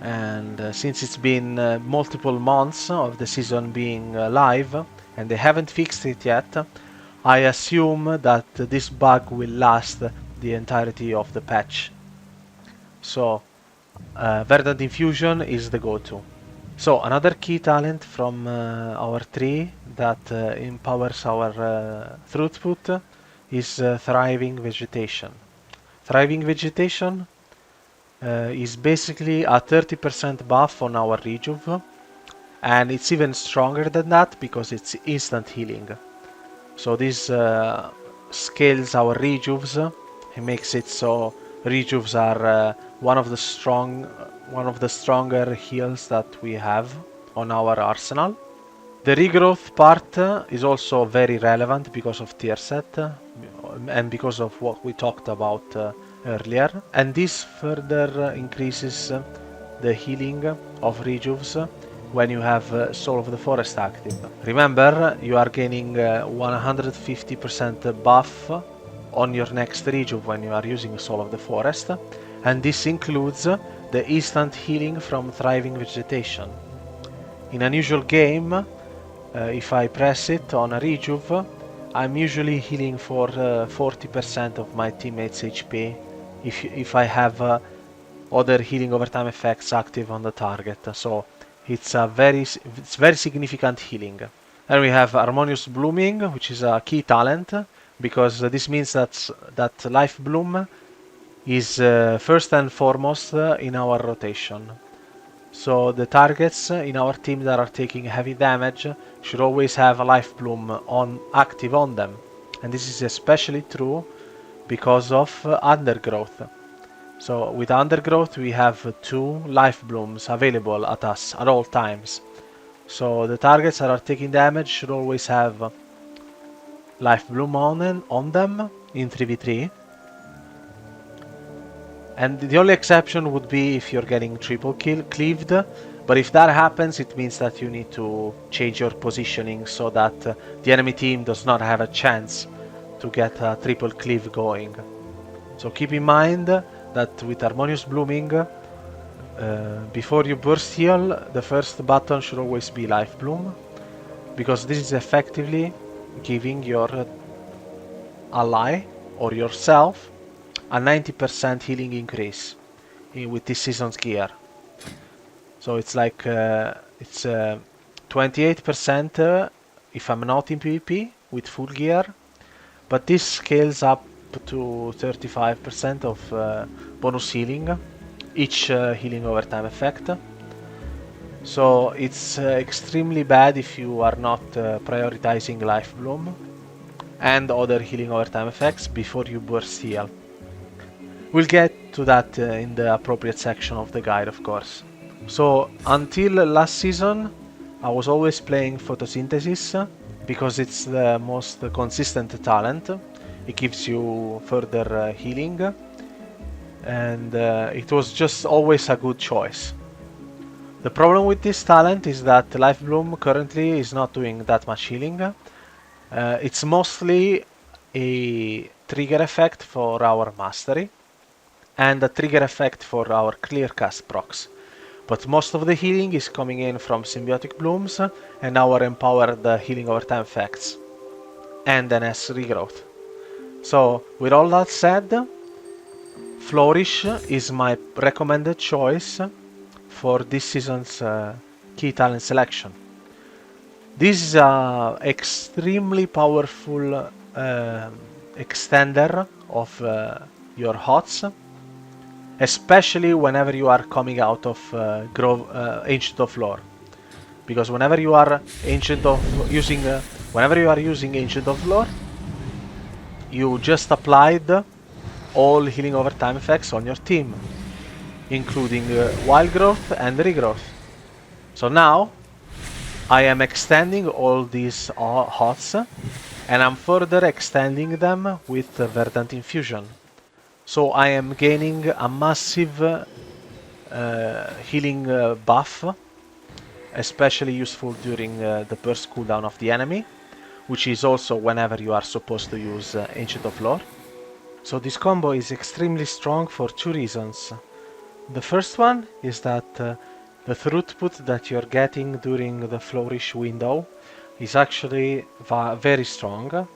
And since it's been multiple months of the season being live and they haven't fixed it yet, I assume that this bug will last the entirety of the patch. So Verdant Infusion is the go-to. So another key talent from our tree that empowers our throughput is Thriving Vegetation. Thriving Vegetation is basically a 30% buff on our rejuve, and it's even stronger than that because it's instant healing. So this scales our rejuves. It makes it so rejuves are one of the stronger heals that we have on our arsenal. The regrowth part is also very relevant because of tier set and because of what we talked about earlier, and this further increases the healing of rejuves when you have Soul of the Forest active. Remember, you are gaining 150% buff on your next rejuve when you are using Soul of the Forest, and this includes the instant healing from Thriving Vegetation. In an usual game, if I press it on a rejuve, I'm usually healing for 40% of my teammates' HP if I have other healing over time effects active on the target. So it's very significant healing. And we have Harmonious Blooming, which is a key talent, because this means that Life Bloom is first and foremost in our rotation. So the targets in our team that are taking heavy damage should always have a Life Bloom active on them. And this is especially true because of Undergrowth. So with Undergrowth we have 2 Life Blooms available at us at all times. So the targets that are taking damage should always have Life Bloom on them in 3v3. And the only exception would be if you're getting triple cleaved, but if that happens it means that you need to change your positioning so that the enemy team does not have a chance to get a triple cleave going. So keep in mind that with Harmonious Blooming, before you burst heal, the first button should always be Life Bloom, because this is effectively giving your ally or yourself a 90% healing increase with this season's gear. So it's like it's 28% if I'm not in PvP with full gear, but this scales up to 35% of bonus healing, each healing over time effect. So it's extremely bad if you are not prioritizing Life Bloom and other healing over time effects before you burst heal. We'll get to that in the appropriate section of the guide, of course. So until last season I was always playing Photosynthesis because it's the most consistent talent. It gives you further healing, and it was just always a good choice. The problem with this talent is that Life Bloom currently is not doing that much healing. It's mostly a trigger effect for our mastery and a trigger effect for our clearcast procs. But most of the healing is coming in from Symbiotic Blooms and our empowered healing over time effects and NS regrowth. So with all that said, Flourish is my recommended choice for this season's key talent selection. This is an extremely powerful extender of your HOTS, especially whenever you are coming out of Ancient of Lore, because whenever you are using Ancient of Lore, you just applied all healing over time effects on your team, including wild growth and regrowth. So now I am extending all these HOTS, and I'm further extending them with Verdant Infusion. So I am gaining a massive healing buff especially useful during the burst cooldown of the enemy, which is also whenever you are supposed to use Ancient of Lore. So this combo is extremely strong for two reasons. The first one is that the throughput that you're getting during the flourish window is actually very strong,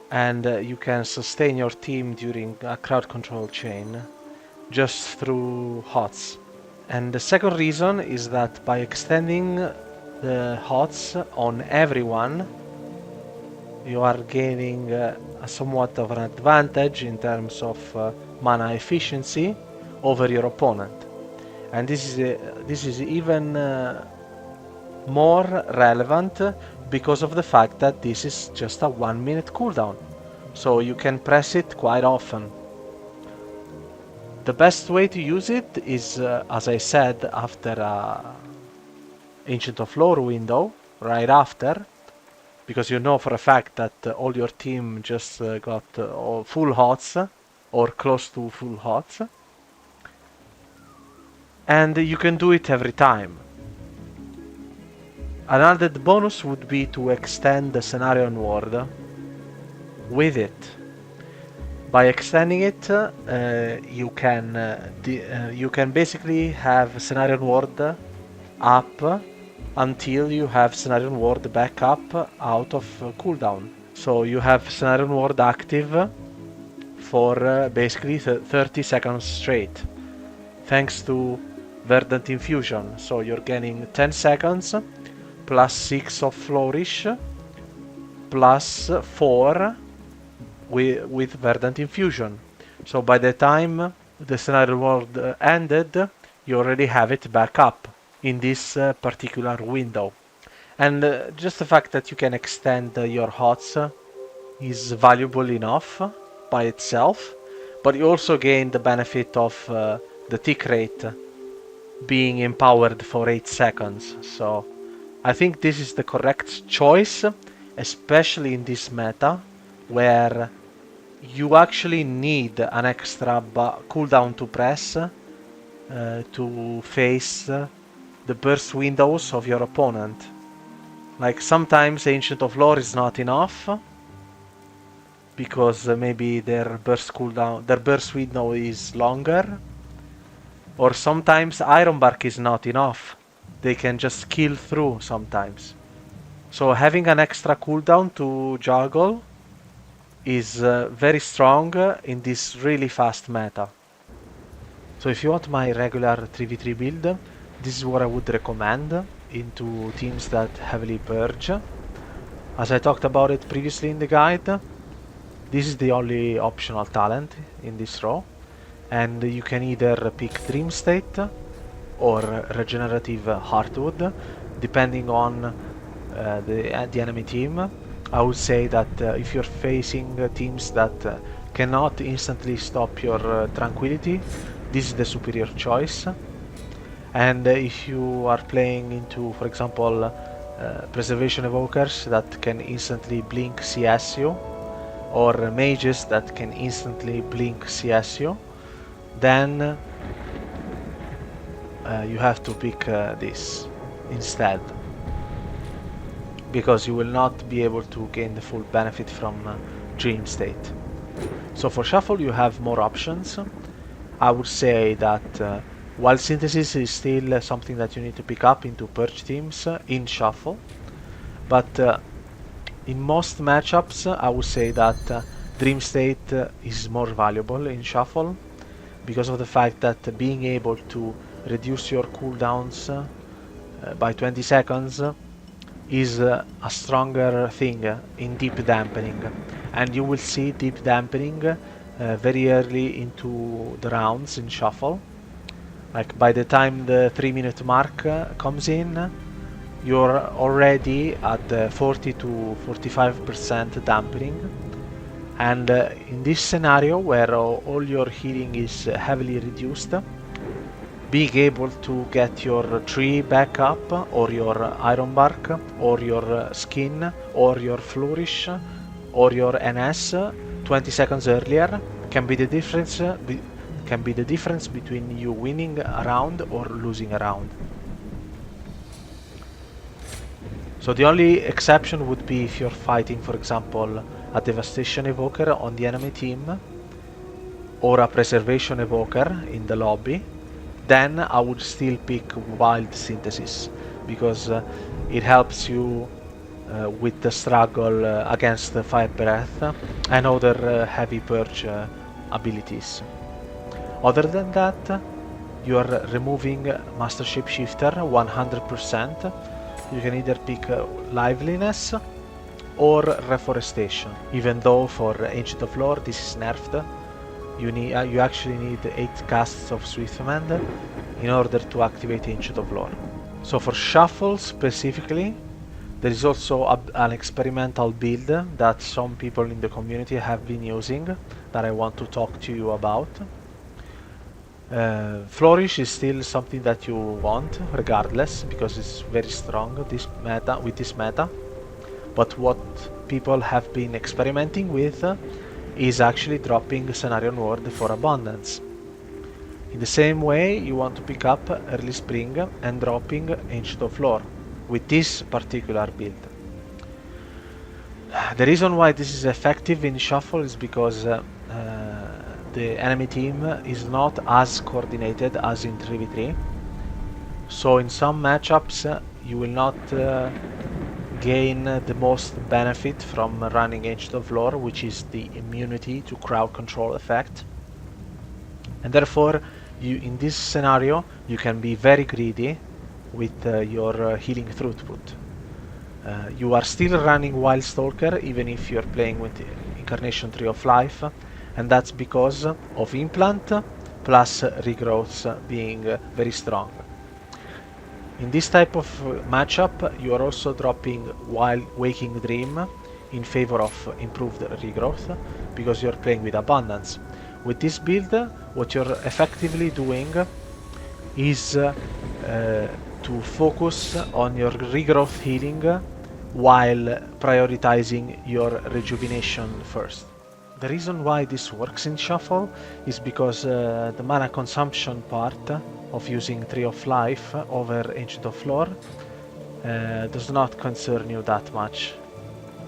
and you can sustain your team during a crowd control chain just through HOTS. And the second reason is that by extending the HOTS on everyone, you are gaining a somewhat of an advantage in terms of mana efficiency over your opponent. And this is even more relevant because of the fact that this is just a 1 minute cooldown, so you can press it quite often. The best way to use it is, as I said, after a Ancient of Lore window, right after, because you know for a fact that all your team just got full HOTS, or close to full HOTS, and you can do it every time. An added bonus would be to extend the Scenario Ward with it. By extending it, you can basically have Scenario Ward up until you have Scenario Ward back up out of cooldown. So you have Scenario Ward active for basically 30 seconds straight, thanks to Verdant Infusion. So you're gaining 10 seconds plus 6 of Flourish plus 4 with Verdant Infusion. So by the time the Scenario World ended, you already have it back up in this particular window. And just the fact that you can extend your HOTS is valuable enough by itself, but you also gain the benefit of the tick rate being empowered for 8 seconds. So I think this is the correct choice, especially in this meta, where you actually need an extra cooldown to press to face the burst windows of your opponent. Like sometimes Ancient of Lore is not enough, because maybe their burst window is longer, or sometimes Iron Bark is not enough. They can just kill through sometimes. So having an extra cooldown to juggle is very strong in this really fast meta. So if you want my regular 3v3 build, this is what I would recommend into teams that heavily purge. As I talked about it previously in the guide, this is the only optional talent in this row, and you can either pick Dream State or Regenerative Heartwood, depending on the enemy team. I would say that if you're facing teams that cannot instantly stop your Tranquility, this is the superior choice. And if you are playing into, for example, Preservation Evokers that can instantly blink CSU, or mages that can instantly blink CSU, then you have to pick this instead, because you will not be able to gain the full benefit from Dream State. So for Shuffle you have more options. I would say that while Synthesis is still something that you need to pick up into Purge teams in Shuffle, but in most matchups I would say that Dream State is more valuable in Shuffle, because of the fact that being able to reduce your cooldowns by 20 seconds is a stronger thing in deep dampening, and you will see deep dampening very early into the rounds in Shuffle. Like by the time the 3-minute mark comes in, you're already at 40 to 45% dampening, and in this scenario where all your healing is heavily reduced, being able to get your tree back up, or your Iron Bark, or your skin, or your Flourish, or your NS 20 seconds earlier can be the difference between you winning a round or losing a round. So the only exception would be if you're fighting, for example, a Devastation Evoker on the enemy team or a Preservation Evoker in the lobby. Then I would still pick Wild Synthesis because it helps you with the struggle against the Fire Breath and other heavy purge abilities. Other than that, you are removing Master Shapeshifter 100%. You can either pick Liveliness or Reforestation, even though for Ancient of Lore this is nerfed. You actually need 8 casts of Swiftmend in order to activate Ancient of Lore. So for Shuffle specifically, there is also an experimental build that some people in the community have been using that I want to talk to you about. Flourish is still something that you want regardless because it's very strong with this meta. But what people have been experimenting with is actually dropping Cenarion Word for Abundance. In the same way, you want to pick up Early Spring and dropping Ancient of Lore with this particular build. The reason why this is effective in Shuffle is because the enemy team is not as coordinated as in 3v3. So in some matchups you will not gain the most benefit from running Ancient of Lore, which is the immunity to crowd control effect. And therefore, in this scenario, you can be very greedy with your healing throughput. You are still running Wild Stalker even if you're playing with Incarnation Tree of Life, and that's because of Implant plus Regrowths being very strong. In this type of matchup, you are also dropping Waking Dream in favor of improved regrowth because you're playing with Abundance. With this build, what you're effectively doing is to focus on your regrowth healing while prioritizing your rejuvenation first. The reason why this works in Shuffle is because the mana consumption part of using Tree of Life over Ancient of Lore does not concern you that much.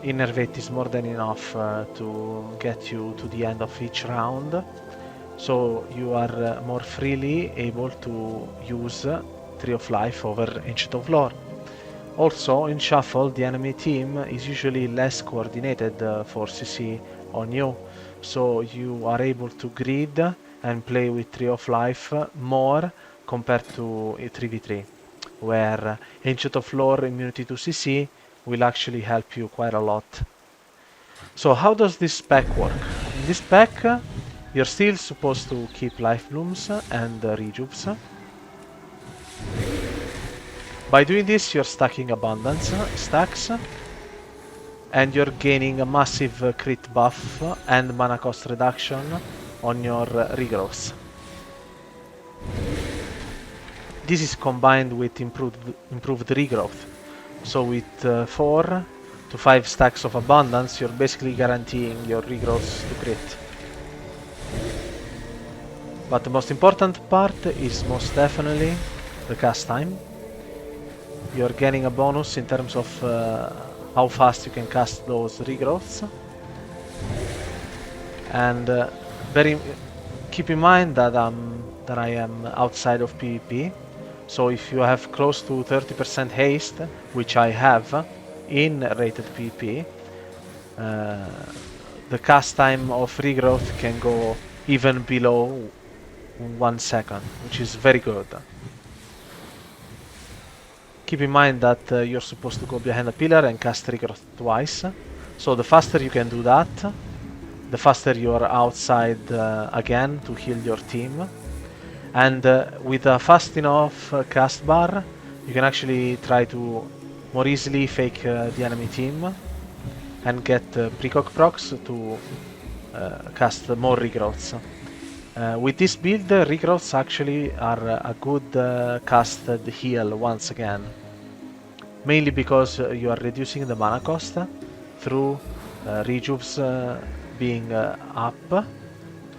Innervate is more than enough to get you to the end of each round, so you are more freely able to use Tree of Life over Ancient of Lore. Also, in Shuffle, the enemy team is usually less coordinated for CC on you, so you are able to grid and play with Tree of Life more compared to a 3v3, where Ancient of Lore immunity to CC will actually help you quite a lot. So how does this spec work? In this spec, you're still supposed to keep Life Blooms and Rejubes. By doing this, you're stacking Abundance stacks, and you're gaining a massive crit buff and mana cost reduction on your regrowths. This is combined with improved regrowth. So with 4 to 5 stacks of Abundance, you're basically guaranteeing your regrowths to crit. But the most important part is most definitely the cast time. You're getting a bonus in terms of how fast you can cast those regrowths. And keep in mind that I am outside of PvP. So if you have close to 30% haste, which I have in rated PvP, the cast time of regrowth can go even below 1 second, which is very good. Keep in mind that you're supposed to go behind a pillar and cast regrowth twice. So the faster you can do that, the faster you're outside again to heal your team. And with a fast enough cast bar, you can actually try to more easily fake the enemy team and get precog procs to cast more regrowths. With this build, regrowths actually are a good casted heal once again. Mainly because you are reducing the mana cost through rejubes being up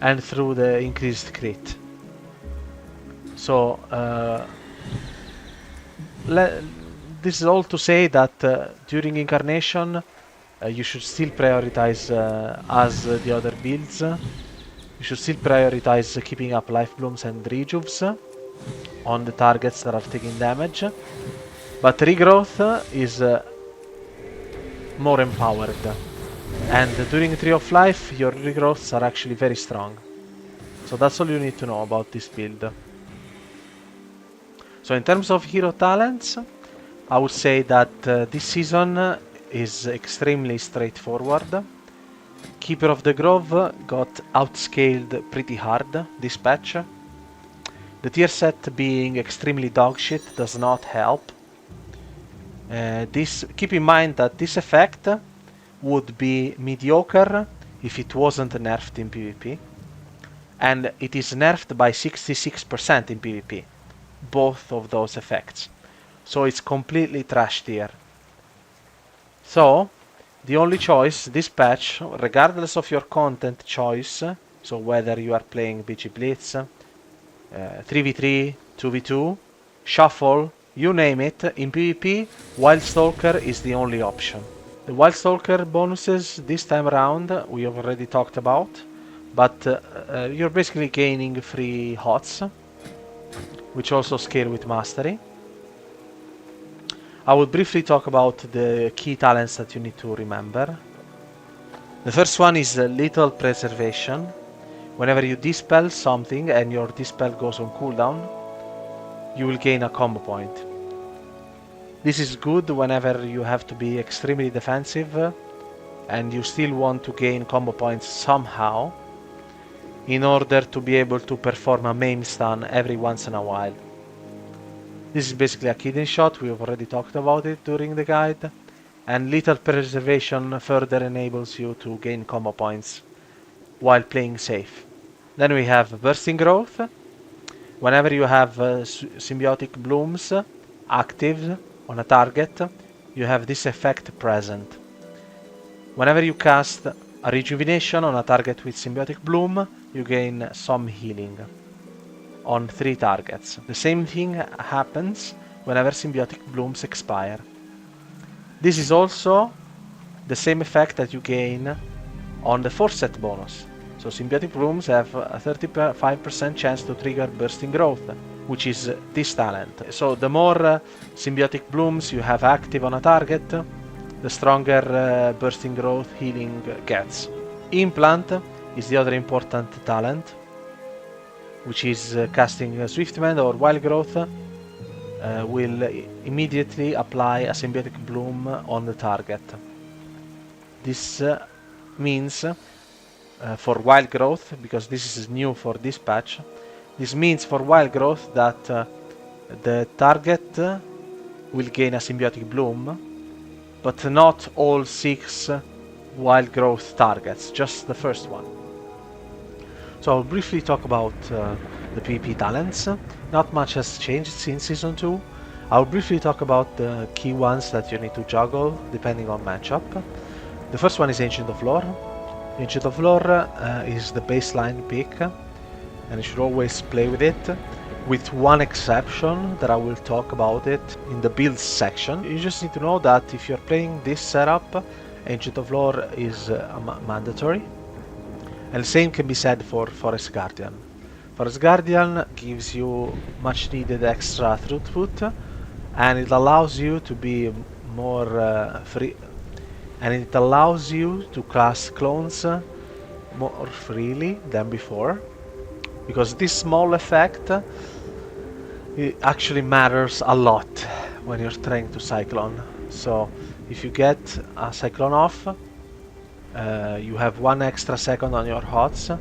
and through the increased crit. So this is all to say that during Incarnation you should still prioritize as the other builds. You should still prioritize keeping up life blooms and rejuves on the targets that are taking damage. But regrowth is more empowered. And during Tree of Life, your regrowths are actually very strong. So that's all you need to know about this build. So in terms of hero talents, I would say that this season is extremely straightforward. Keeper of the Grove got outscaled pretty hard this patch. The tier set being extremely dogshit does not help. Keep in mind that this effect would be mediocre if it wasn't nerfed in PvP. And it is nerfed by 66% in PvP. Both of those effects. So it's completely trash tier. So, the only choice this patch, regardless of your content choice, so whether you are playing BG Blitz, 3v3, 2v2, Shuffle, you name it, in PvP, Wildstalker is the only option. The Wildstalker bonuses this time around we have already talked about, but you're basically gaining free HOTS, which also scale with Mastery. I will briefly talk about the key talents that you need to remember. The first one is Lethal Preservation. Whenever you dispel something and your dispel goes on cooldown, you will gain a combo point. This is good whenever you have to be extremely defensive and you still want to gain combo points somehow in order to be able to perform a maim stun every once in a while. This is basically a kidney shot, we have already talked about it during the guide, and Lethal Preservation further enables you to gain combo points while playing safe. Then we have Bursting Growth. Whenever you have Symbiotic Blooms active on a target, you have this effect present. Whenever you cast a Rejuvenation on a target with Symbiotic Bloom, you gain some healing on 3 targets. The same thing happens whenever Symbiotic Blooms expire. This is also the same effect that you gain on the Forset bonus. So Symbiotic Blooms have a 35% chance to trigger Bursting Growth, which is this talent. So the more Symbiotic Blooms you have active on a target, the stronger Bursting Growth healing gets. Implant is the other important talent, which is casting Swiftmend or Wild Growth will immediately apply a Symbiotic Bloom on the target. This means for Wild Growth, because this is new for this patch, this means for Wild Growth that the target will gain a Symbiotic Bloom, but not all 6 Wild Growth targets, just the first one. So I'll briefly talk about the PvP talents. Not much has changed since Season 2. I'll briefly talk about the key ones that you need to juggle depending on matchup. The first one is Ancient of Lore. Ancient of Lore is the baseline pick, and you should always play with it, with one exception that I will talk about it in the builds section. You just need to know that if you're playing this setup, Ancient of Lore is mandatory. And the same can be said for Forest Guardian. Forest Guardian gives you much needed extra throughput, and it allows you to be more free, and it allows you to class clones more freely than before, because this small effect it actually matters a lot when you're trying to Cyclone. So if you get a Cyclone off, you have 1 extra second on your HOTS,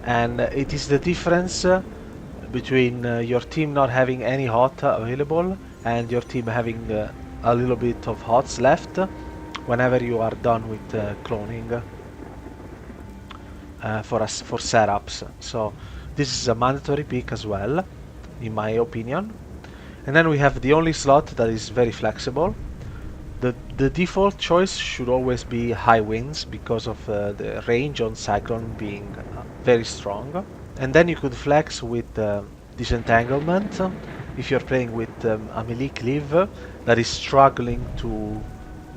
and it is the difference between your team not having any HOT available and your team having a little bit of HOTS left whenever you are done with cloning for setups. So this is a mandatory pick as well, in my opinion. And then we have the only slot that is very flexible. The default choice should always be High Winds because of the range on Cyclone being very strong. And then you could flex with Disentanglement if you're playing with a melee cleave that is struggling to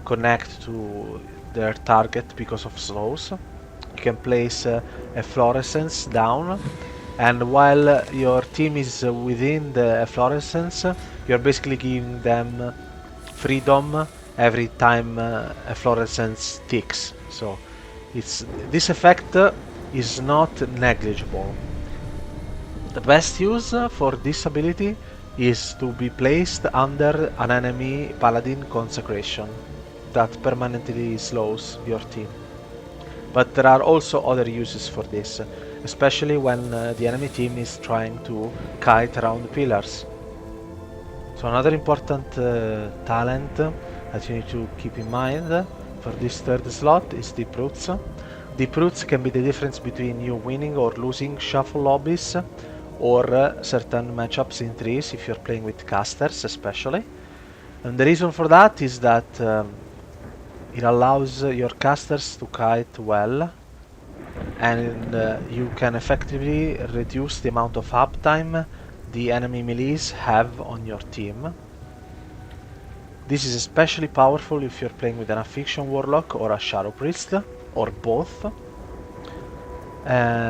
connect to their target because of slows. You can place a fluorescence down, and while your team is within the fluorescence, you're basically giving them freedom every time a fluorescence ticks. So this effect is not negligible. The best use for this ability is to be placed under an enemy paladin consecration that permanently slows your team. But there are also other uses for this, especially when the enemy team is trying to kite around pillars. So another important talent that you need to keep in mind for this third slot is Deep Roots. Deep Roots can be the difference between you winning or losing shuffle lobbies or certain matchups in trees if you're playing with casters especially. And the reason for that is that it allows your casters to kite well, and you can effectively reduce the amount of uptime the enemy melees have on your team. This is especially powerful if you're playing with an Affliction Warlock or a Shadow Priest, or both,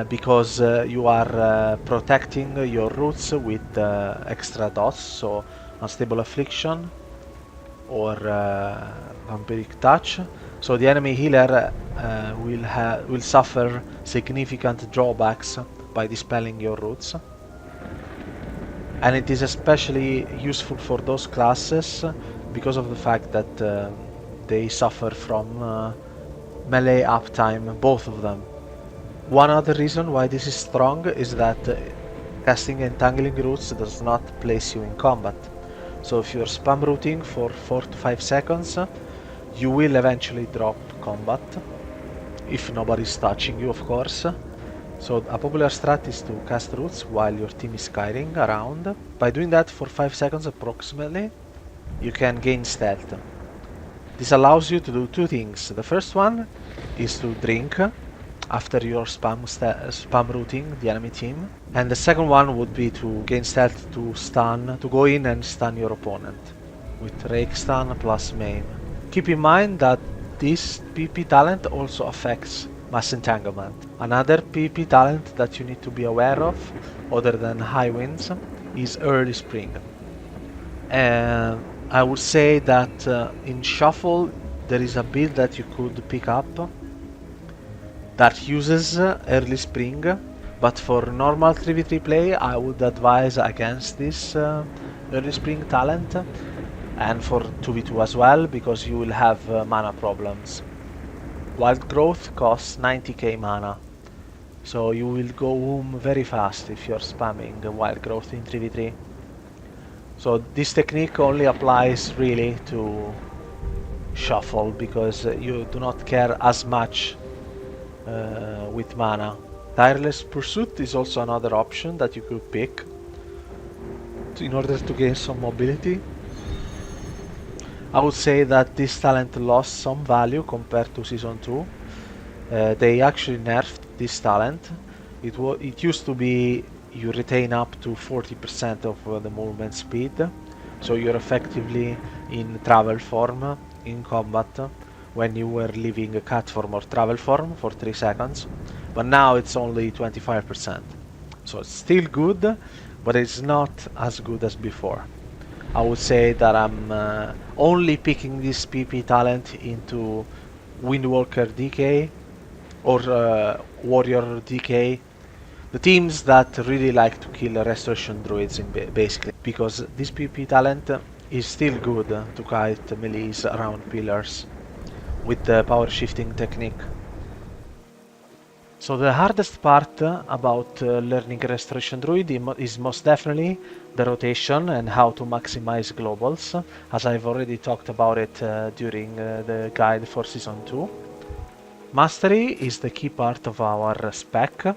because you are protecting your roots with extra dots, so Unstable Affliction or Vampiric Touch. So the enemy healer will suffer significant drawbacks by dispelling your roots. And it is especially useful for those classes because of the fact that they suffer from melee uptime, both of them. One other reason why this is strong is that casting Entangling Roots does not place you in combat. So if you're spam rooting for 4 to 5 seconds, you will eventually drop combat, if nobody's touching you, of course. So a popular strat is to cast roots while your team is kiting around. By doing that for 5 seconds approximately, you can gain stealth. This allows you to do two things. The first one is to drink after you're spam rooting the enemy team, and the second one would be to gain stealth to go in and stun your opponent with rake stun plus maim. Keep in mind that this PP talent also affects mass entanglement. Another PP talent that you need to be aware of, other than high winds, is early spring. I would say that in shuffle there is a build that you could pick up that uses early spring, but for normal 3v3 play I would advise against this early spring talent, and for 2v2 as well, because you will have mana problems. Wild Growth costs 90k mana, so you will go home very fast if you're spamming Wild Growth in 3v3. So this technique only applies really to shuffle, because you do not care as much with mana. Tireless Pursuit is also another option that you could pick in order to gain some mobility. I would say that this talent lost some value compared to Season 2. They actually nerfed this talent. It used to be you retain up to 40% of the movement speed, so you're effectively in travel form in combat when you were leaving a cat form or travel form for 3 seconds, but now it's only 25%. So it's still good, but it's not as good as before. I would say that I'm only picking this PP talent into Windwalker DK or Warrior DK, the teams that really like to kill Restoration Druids basically, because this PP talent is still good to kite melees around pillars with the Powershifting technique. So the hardest part about learning Restoration Druid is most definitely the rotation and how to maximize globals, as I've already talked about it during the guide for Season 2. Mastery is the key part of our spec.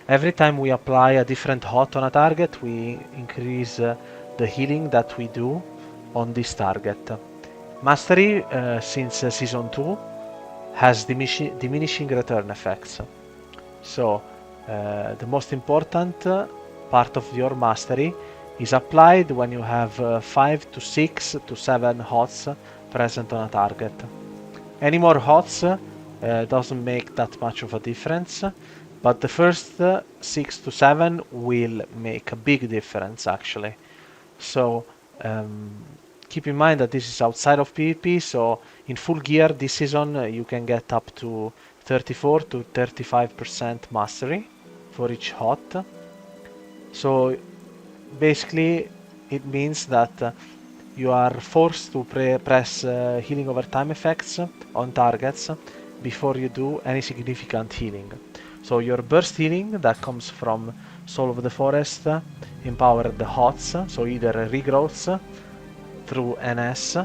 Every time we apply a different hot on a target, we increase the healing that we do on this target. Mastery, since Season 2, has diminishing return effects. So, the most important part of your mastery is applied when you have 5 to 6 to 7 HOTS present on a target. Any more HOTS doesn't make that much of a difference, but the first 6 to 7 will make a big difference actually. So keep in mind that this is outside of PvP, so in full gear this season you can get up to 34 to 35% mastery for each HOT. So basically it means that you are forced to press healing over time effects on targets before you do any significant healing. So your burst healing that comes from Soul of the Forest empower the HOTS, so either regrowths through NS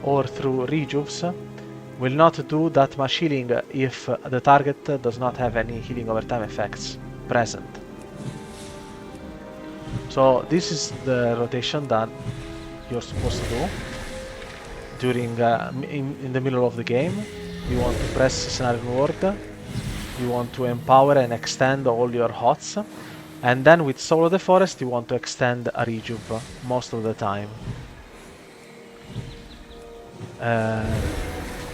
or through rejuves, will not do that much healing if the target does not have any healing over time effects present. So this is the rotation that you're supposed to do during in the middle of the game. You want to press Scenario Word, you want to empower and extend all your HOTS, and then with Soul of the Forest you want to extend a rejuve most of the time.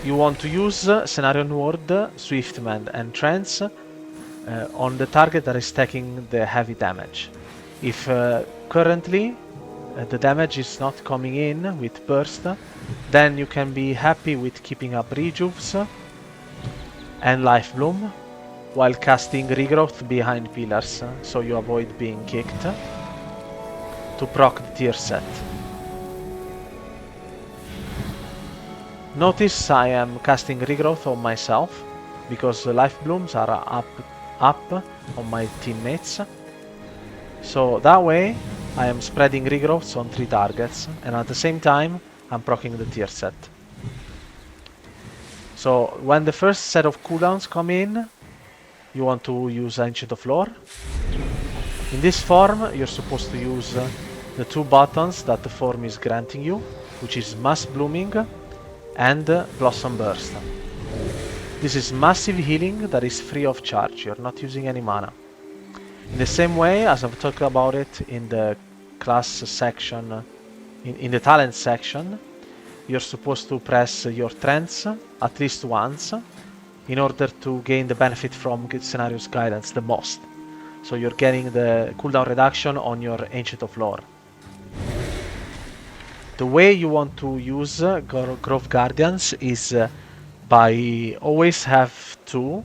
You want to use Scenario Word, Swiftman and Enchants on the target that is taking the heavy damage. If currently the damage is not coming in with burst, then you can be happy with keeping up rejuves and life bloom while casting regrowth behind pillars, so you avoid being kicked, to proc the tier set. Notice I am casting regrowth on myself because the life blooms are up on my teammates. So that way I am spreading regrowths on 3 targets, and at the same time I'm proccing the tier set. So when the first set of cooldowns come in, you want to use Ancient of Lore. In this form you're supposed to use the 2 buttons that the form is granting you, which is Mass Blooming and Blossom Burst. This is massive healing that is free of charge, you're not using any mana. In the same way as I've talked about it in the class section, in the talent section, you're supposed to press your trends at least once in order to gain the benefit from Scenario's guidance the most. So you're getting the cooldown reduction on your Ancient of Lore. The way you want to use Grove Guardians is by always have 2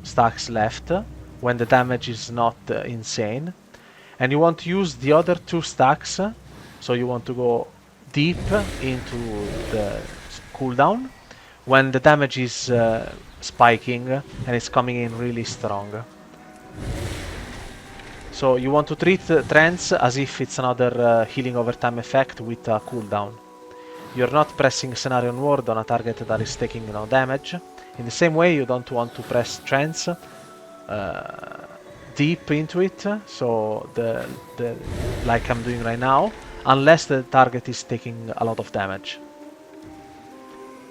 stacks left when the damage is not insane, and you want to use the other 2 stacks, so you want to go deep into the cooldown when the damage is spiking and it's coming in really strong. So you want to treat trends as if it's another healing over time effect with a cooldown. You're not pressing Scenario Word on a target that is taking no damage. In the same way, you don't want to press trends deep into it, so like I'm doing right now, unless the target is taking a lot of damage.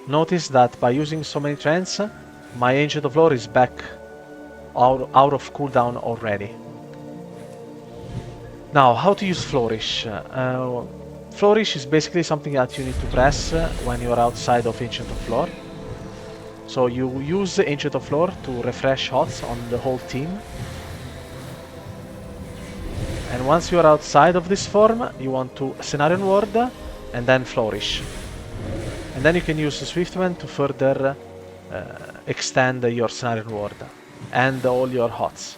Notice that by using so many trends, my Ancient of Lore is back out of cooldown already. Now, how to use Flourish. Flourish is basically something that you need to press when you are outside of Ancient of Lore. So you use Ancient of Lore to refresh HOTS on the whole team. And once you are outside of this form, you want to Scenario Word and then Flourish. And then you can use the Swiftman to further extend your Scenario Word and all your HOTS.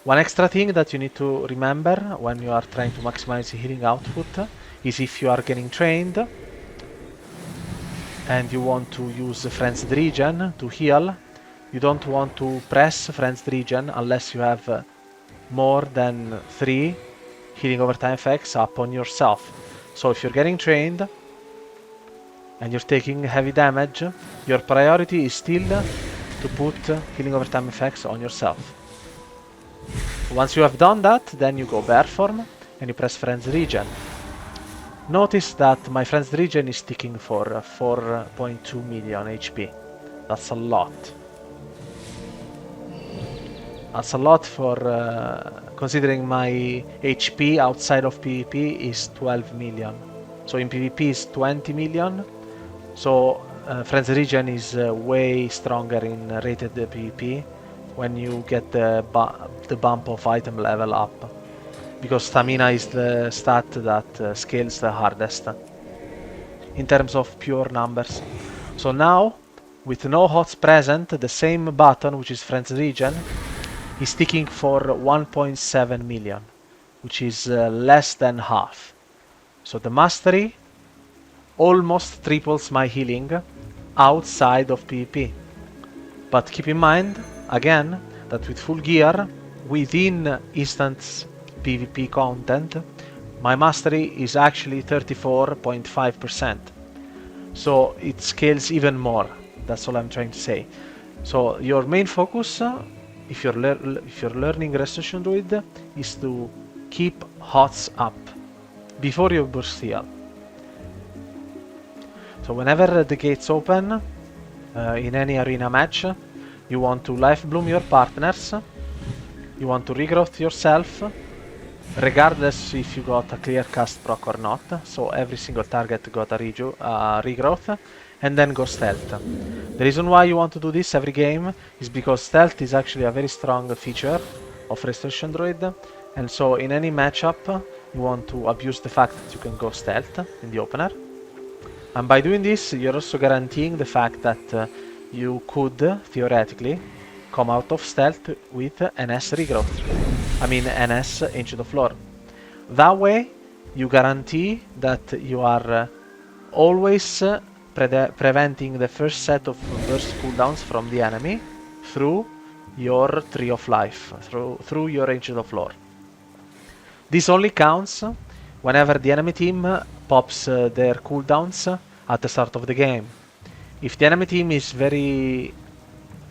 One extra thing that you need to remember when you are trying to maximize the healing output is if you are getting trained and you want to use Frenzied Regen to heal, you don't want to press Frenzied Regen unless you have more than 3 healing over time effects up on yourself. So if you're getting trained and you're taking heavy damage, your priority is still to put healing over time effects on yourself. Once you have done that, then you go Bear Form and you press Frenzied Regen. Notice that my Frenzied Regen is ticking for 4.2 million HP. That's a lot. That's a lot for considering my HP outside of PvP is 12 million. So in PvP is 20 million. So Frenzy Regen is way stronger in rated PvP when you get the bump of item level up. Because stamina is the stat that scales the hardest in terms of pure numbers. So now, with no HOTS present, the same button, which is Frenzy Regen, is ticking for 1.7 million, which is less than half. So the mastery almost triples my healing outside of PvP. But keep in mind, again, that with full gear, within instance PvP content, my mastery is actually 34.5%. So it scales even more. That's all I'm trying to say. So your main focus, if you're learning Restoration Druid, is to keep HOTS up before you burst heal. So whenever the gates open in any arena match, you want to life bloom your partners, you want to regrowth yourself, regardless if you got a clear cast proc or not. So every single target got a regrowth, and then go stealth. The reason why you want to do this every game is because stealth is actually a very strong feature of Restoration Druid, and so in any matchup you want to abuse the fact that you can go stealth in the opener. And by doing this, you're also guaranteeing the fact that you could, theoretically, come out of stealth with NS regrowth. I mean NS Ancient of Lore. That way, you guarantee that you are always preventing the first set of burst cooldowns from the enemy through your Tree of Life, through your Ancient of Lore. This only counts whenever the enemy team pops their cooldowns at the start of the game. If the enemy team is very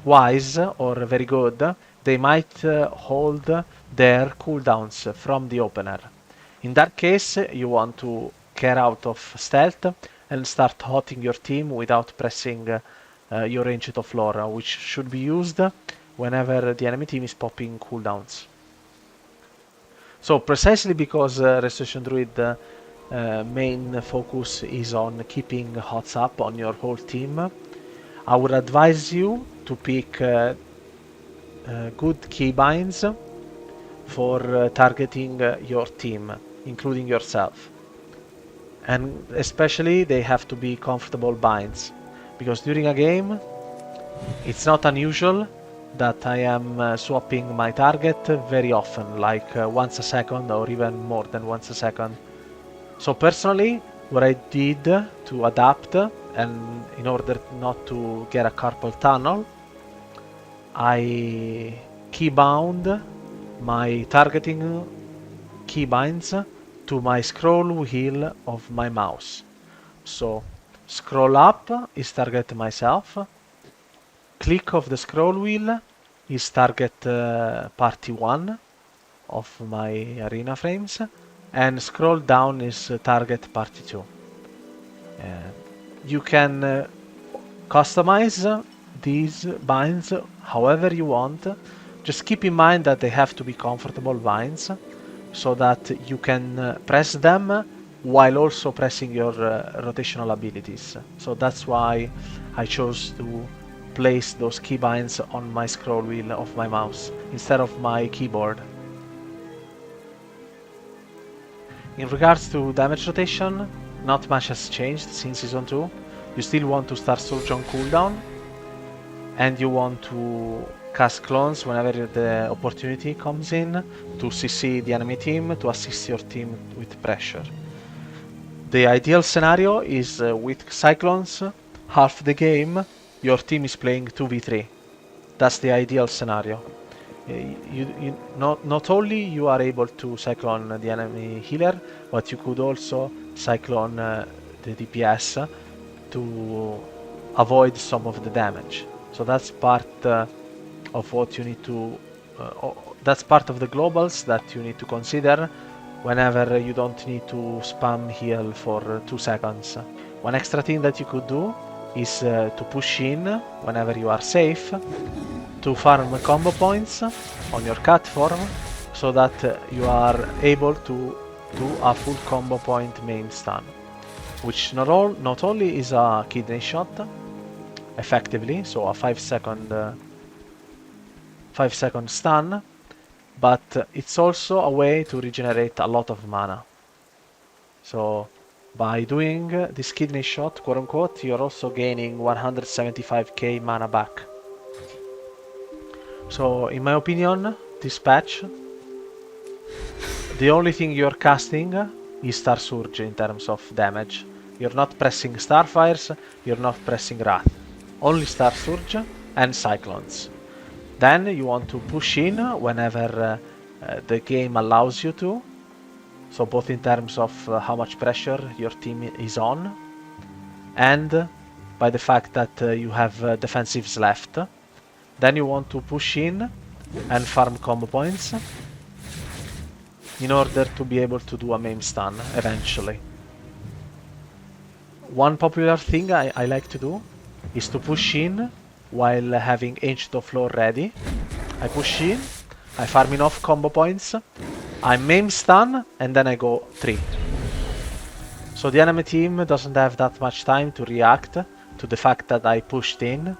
wise or very good, they might hold their cooldowns from the opener. In that case, you want to get out of stealth and start hotting your team without pressing your Ancient of Lore, which should be used whenever the enemy team is popping cooldowns. So precisely because Restoration Druid main focus is on keeping HOTS up on your whole team, I would advise you to pick good keybinds for targeting your team, including yourself. And especially they have to be comfortable binds, because during a game it's not unusual that I am swapping my target very often, like once a second or even more than once a second. So personally, what I did to adapt, and in order not to get a carpal tunnel, I keybound my targeting keybinds to my scroll wheel of my mouse. So scroll up is target myself, click of the scroll wheel is target party 1 of my arena frames, and scroll down is target party 2. You can customize these binds however you want. Just keep in mind that they have to be comfortable binds, so that you can press them while also pressing your rotational abilities. So that's why I chose to place those keybinds on my scroll wheel of my mouse instead of my keyboard. In regards to damage rotation, not much has changed since Season 2. You still want to start Surge on cooldown, and you want to cast clones whenever the opportunity comes in to CC the enemy team to assist your team with pressure. The ideal scenario is with Cyclones, half the game your team is playing 2v3. That's the ideal scenario. Not only you are able to Cyclone the enemy healer, but you could also Cyclone the DPS to avoid some of the damage. So that's part of what you need to... that's part of the globals that you need to consider whenever you don't need to spam heal for 2 seconds. One extra thing that you could do is to push in whenever you are safe, to farm combo points on your cat form, so so that you are able to do a full combo point main stun, which not only is a kidney shot effectively, so a 5-second 5-second stun, but it's also a way to regenerate a lot of mana. So by doing this kidney shot, quote unquote, you're also gaining 175k mana back. So in my opinion, this patch, the only thing you're casting is Star Surge in terms of damage. You're not pressing Starfires, you're not pressing Wrath. Only Star Surge and Cyclones. Then you want to push in whenever the game allows you to. So both in terms of how much pressure your team is on, and by the fact that you have defensives left. Then you want to push in and farm combo points in order to be able to do a main stun eventually. One popular thing I like to do is to push in while having Ancient of Lore ready. I push in, I farm enough combo points, I main stun, and then I go 3. So the enemy team doesn't have that much time to react to the fact that I pushed in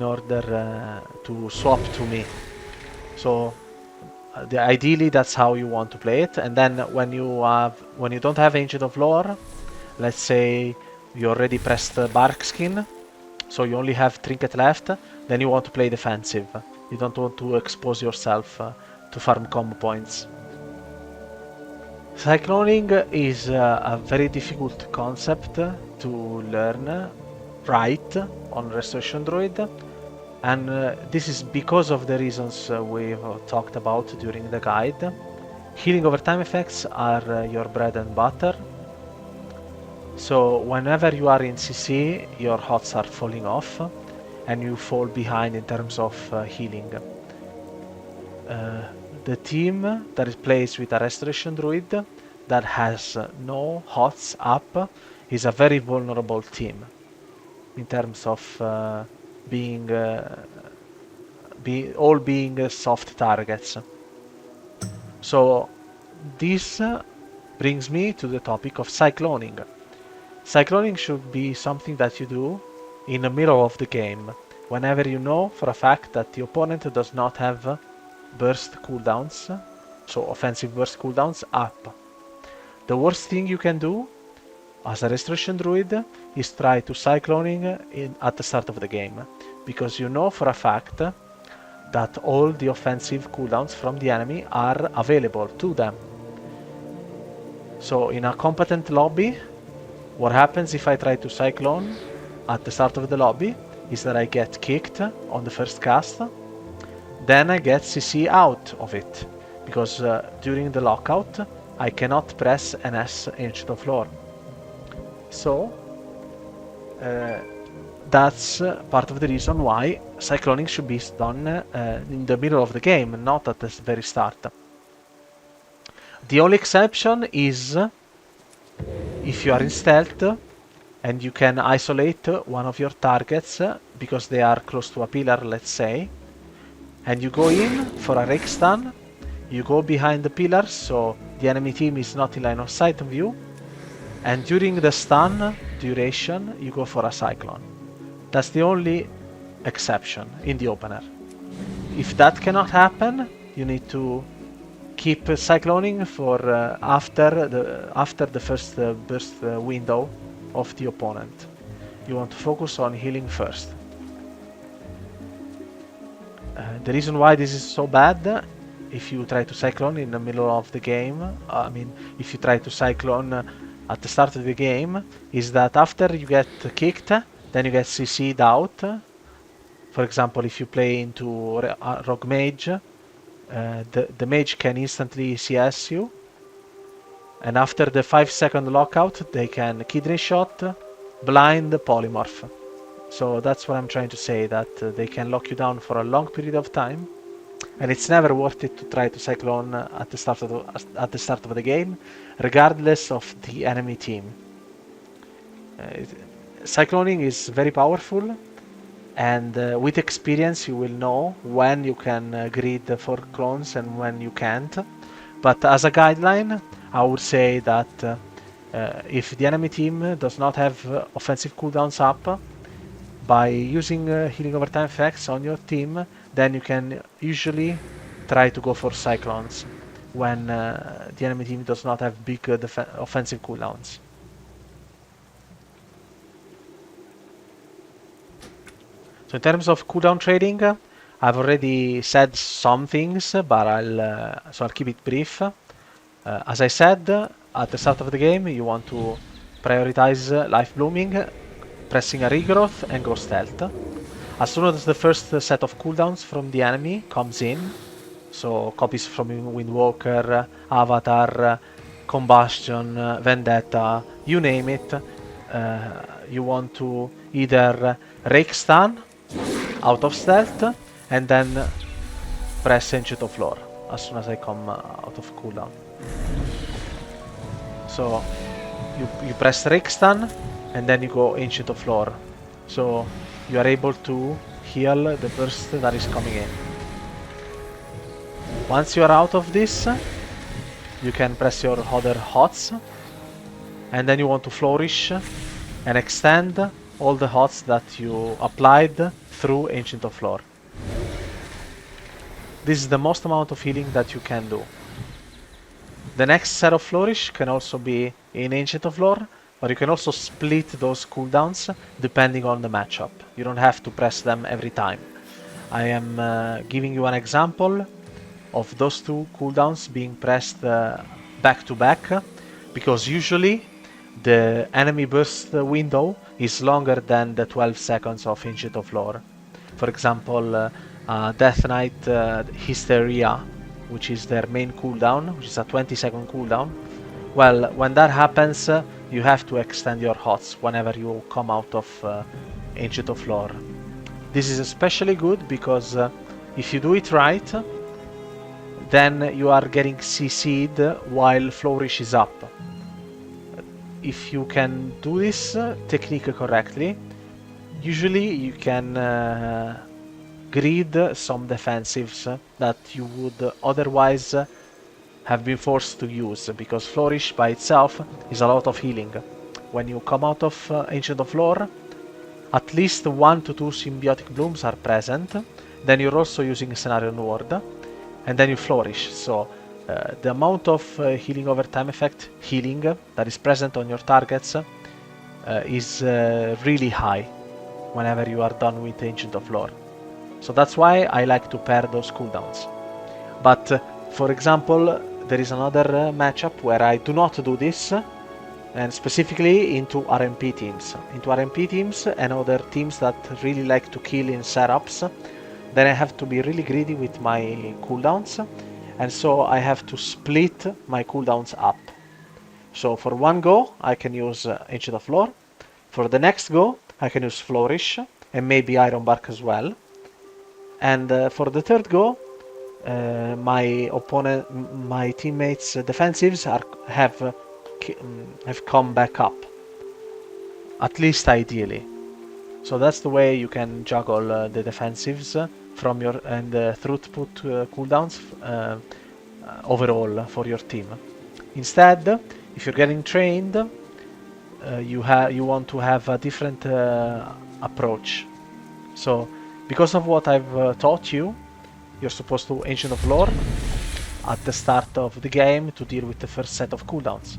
order to swap to me. So ideally that's how you want to play it. And then when you don't have Ancient of Lore, let's say you already pressed Bark Skin, so you only have Trinket left, then you want to play defensive. You don't want to expose yourself to farm combo points. Cycloning is a very difficult concept to learn right on Restoration Druid, and this is because of the reasons we've talked about during the guide. Healing over time effects are your bread and butter. So whenever you are in CC, your HOTS are falling off and you fall behind in terms of healing. The team that plays with a Restoration Druid that has no HOTS up is a very vulnerable team in terms of being soft targets. So this brings me to the topic of cycloning. Cycloning should be something that you do in the middle of the game, whenever you know for a fact that the opponent does not have burst cooldowns, so offensive burst cooldowns up. The worst thing you can do as a Restoration Druid is try to cycloning at the start of the game, because you know for a fact that all the offensive cooldowns from the enemy are available to them. So in a competent lobby, what happens if I try to cyclone at the start of the lobby is that I get kicked on the first cast, then I get CC out of it, because during the lockout I cannot press NS Ancient of Lore. So that's part of the reason why cycloning should be done in the middle of the game, not at the very start. The only exception is if you are in stealth and you can isolate one of your targets because they are close to a pillar, let's say, and you go in for a rake stun, you go behind the pillars so the enemy team is not in line of sight of you, and during the stun duration you go for a cyclone. That's the only exception in the opener. If that cannot happen, you need to keep cycloning for after the first burst window of the opponent. You want to focus on healing first. The reason why this is so bad, if you try to cyclone in the middle of the game, if you try to cyclone at the start of the game, is that after you get kicked, then you get CC'd out. For example, if you play into Rogue Mage, the mage can instantly CS you, and after the 5-second lockout they can kidney shot, blind, polymorph. So that's what I'm trying to say, that they can lock you down for a long period of time, and it's never worth it to try to cyclone at the start of the game, regardless of the enemy team. Cycloning is very powerful, and with experience you will know when you can grid for clones and when you can't. But as a guideline, I would say that if the enemy team does not have offensive cooldowns up, by using healing over time effects on your team, then you can usually try to go for Cyclones when the enemy team does not have big offensive cooldowns. So in terms of cooldown trading, I've already said some things, but I'll keep it brief. As I said, at the start of the game, you want to prioritize life blooming, pressing a regrowth, and go stealth. As soon as the first set of cooldowns from the enemy comes in, so copies from Windwalker, Avatar, Combustion, Vendetta, you name it, you want to either Rake Stun out of stealth and then press Ancient of Lore as soon as I come out of cooldown. So you press Rake Stun and then you go Ancient of Lore. So you are able to heal the burst that is coming in. Once you are out of this, you can press your other HOTS and then you want to flourish and extend all the HOTS that you applied through Ancient of Lore. This is the most amount of healing that you can do. The next set of Flourish can also be in Ancient of Lore, but you can also split those cooldowns depending on the matchup. You don't have to press them every time. I am giving you an example of those two cooldowns being pressed back to back, because usually the enemy burst window is longer than the 12 seconds of Ancient of Lore. For example, Death Knight Hysteria, which is their main cooldown, which is a 20-second cooldown. Well, when that happens, you have to extend your HOTS whenever you come out of Ancient of Lore. This is especially good because if you do it right, then you are getting CC'd while Flourish is up. If you can do this technique correctly, usually you can grid some defensives that you would otherwise have been forced to use, because Flourish by itself is a lot of healing. When you come out of Ancient of Lore, at least 1 to 2 symbiotic blooms are present, then you're also using Scenario Ward, and then you Flourish. So the amount of healing over time effect healing that is present on your targets is really high whenever you are done with Ancient of Lore. So that's why I like to pair those cooldowns. But for example, there is another matchup where I do not do this, and specifically into RMP teams. Into RMP teams and other teams that really like to kill in setups, then I have to be really greedy with my cooldowns, and so I have to split my cooldowns up. So for one go, I can use Ancient of Lore. For the next go, I can use Flourish, and maybe Iron Bark as well. And for the third go, my teammates' defensives have come back up, at least ideally. So that's the way you can juggle the defensives from your and throughput cooldowns overall for your team. Instead, if you're getting trained, you want to have a different approach. So because of what I've taught you, you're supposed to Ancient of Lore at the start of the game to deal with the first set of cooldowns.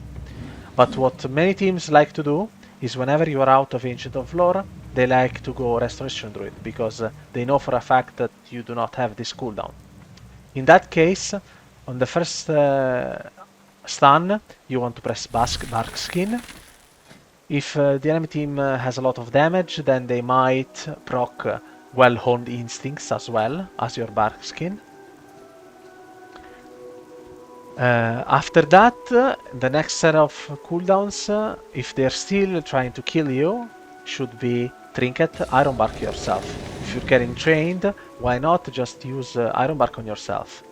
But what many teams like to do is whenever you are out of Ancient of Lore, they like to go Restoration Druid, because they know for a fact that you do not have this cooldown. In that case, on the first stun, you want to press Bark Skin. If the enemy team has a lot of damage, then they might proc Well-Honed Instincts as well as your Bark Skin. After that, the next set of cooldowns, if they're still trying to kill you, should be Trinket, Iron Bark yourself. If you're getting trained, why not just use Iron Bark on yourself?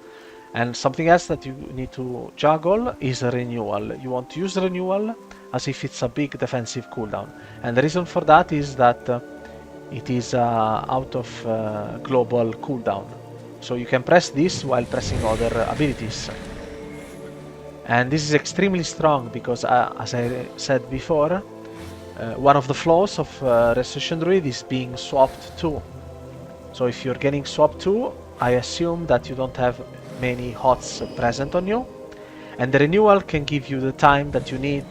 And something else that you need to juggle is Renewal. You want to use Renewal as if it's a big defensive cooldown. And the reason for that is that it is out of global cooldown. So you can press this while pressing other abilities. And this is extremely strong because, as I said before, one of the flaws of Restoration Druid is being swapped too. So if you're getting swapped too, I assume that you don't have many HOTS present on you. And the renewal can give you the time that you need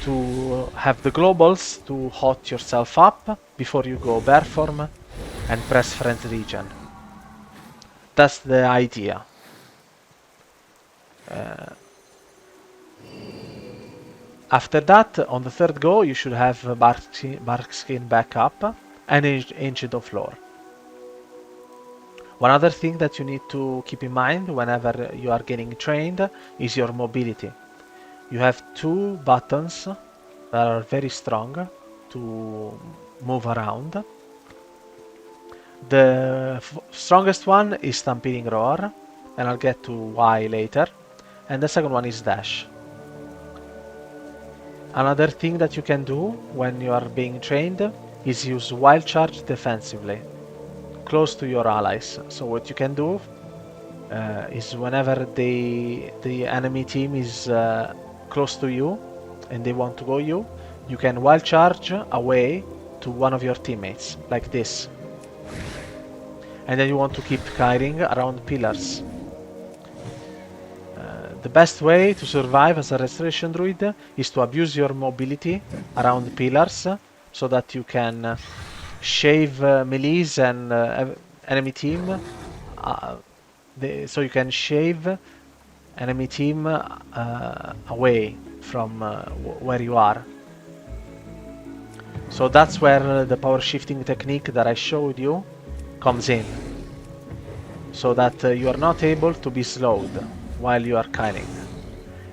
to have the globals to hot yourself up before you go bare form and press friend regen. That's the idea. After that, on the third go, you should have Barkskin back up and Ancient of Lore. One other thing that you need to keep in mind whenever you are getting trained is your mobility. You have two buttons that are very strong to move around. The strongest one is Stampeding Roar, and I'll get to why later. And the second one is Dash. Another thing that you can do when you are being trained is use Wild Charge defensively, close to your allies. So what you can do is whenever the enemy team is close to you and they want to go you can Wild Charge away to one of your teammates, like this. And then you want to keep kiting around pillars. The best way to survive as a Restoration Druid is to abuse your mobility around pillars so that you can shave melees and enemy team. So you can shave enemy team away from where you are. So that's where the power shifting technique that I showed you comes in. So that you are not able to be slowed while you are kiting.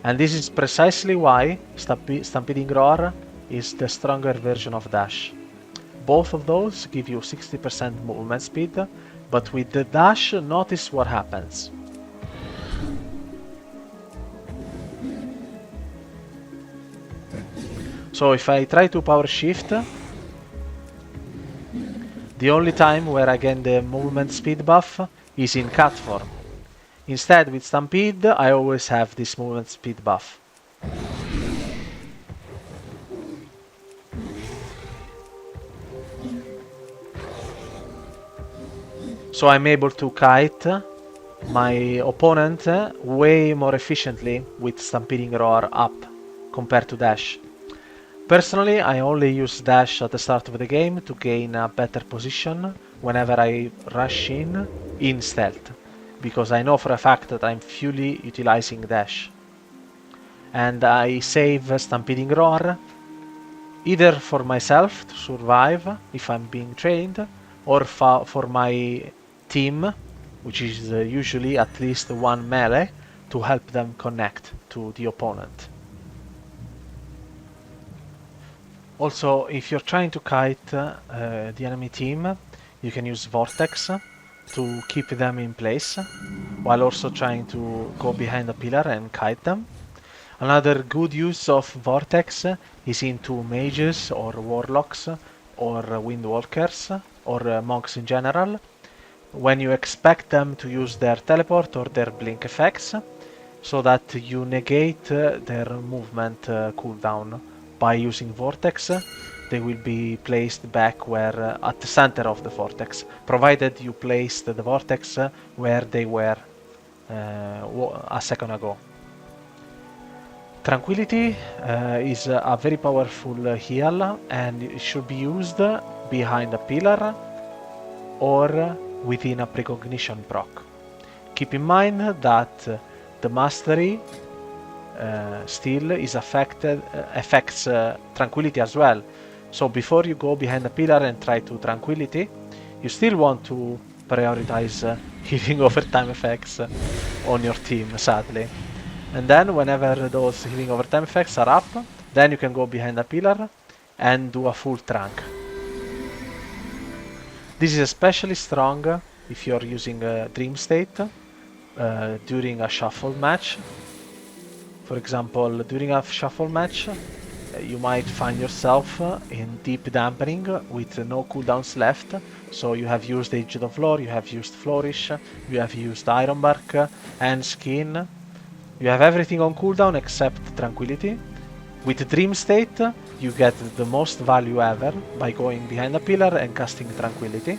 And this is precisely why Stampeding Roar is the stronger version of Dash. Both of those give you 60% movement speed, but with the Dash, notice what happens. So if I try to power shift, the only time where I gain the movement speed buff is in cat form. Instead, with Stampede, I always have this movement speed buff. So I'm able to kite my opponent way more efficiently with Stampeding Roar up compared to Dash. Personally, I only use Dash at the start of the game to gain a better position whenever I rush in stealth, because I know for a fact that I'm fully utilizing Dash. And I save Stampeding Roar either for myself to survive if I'm being trained, or for my team, which is usually at least one melee, to help them connect to the opponent. Also, if you're trying to kite the enemy team, you can use Vortex to keep them in place, while also trying to go behind a pillar and kite them. Another good use of Vortex is into mages or warlocks or windwalkers or monks in general, when you expect them to use their teleport or their blink effects, so that you negate their movement cooldown. By using Vortex, they will be placed back where at the center of the Vortex, provided you placed the Vortex where they were a second ago. Tranquility is a very powerful heal, and it should be used behind a pillar or within a precognition proc. Keep in mind that the mastery still is affects tranquility as well. So before you go behind a pillar and try to tranquility, you still want to prioritize healing overtime effects on your team, sadly. And then whenever those healing overtime effects are up, then you can go behind a pillar and do a full trank. This is especially strong if you're using a Dream State during a shuffle match. For example, during a shuffle match, you might find yourself in deep dampening with no cooldowns left. So you have used Aged of Lore, you have used Flourish, you have used Ironbark and Skin. You have everything on cooldown except Tranquility. With Dream State, you get the most value ever by going behind a pillar and casting Tranquility.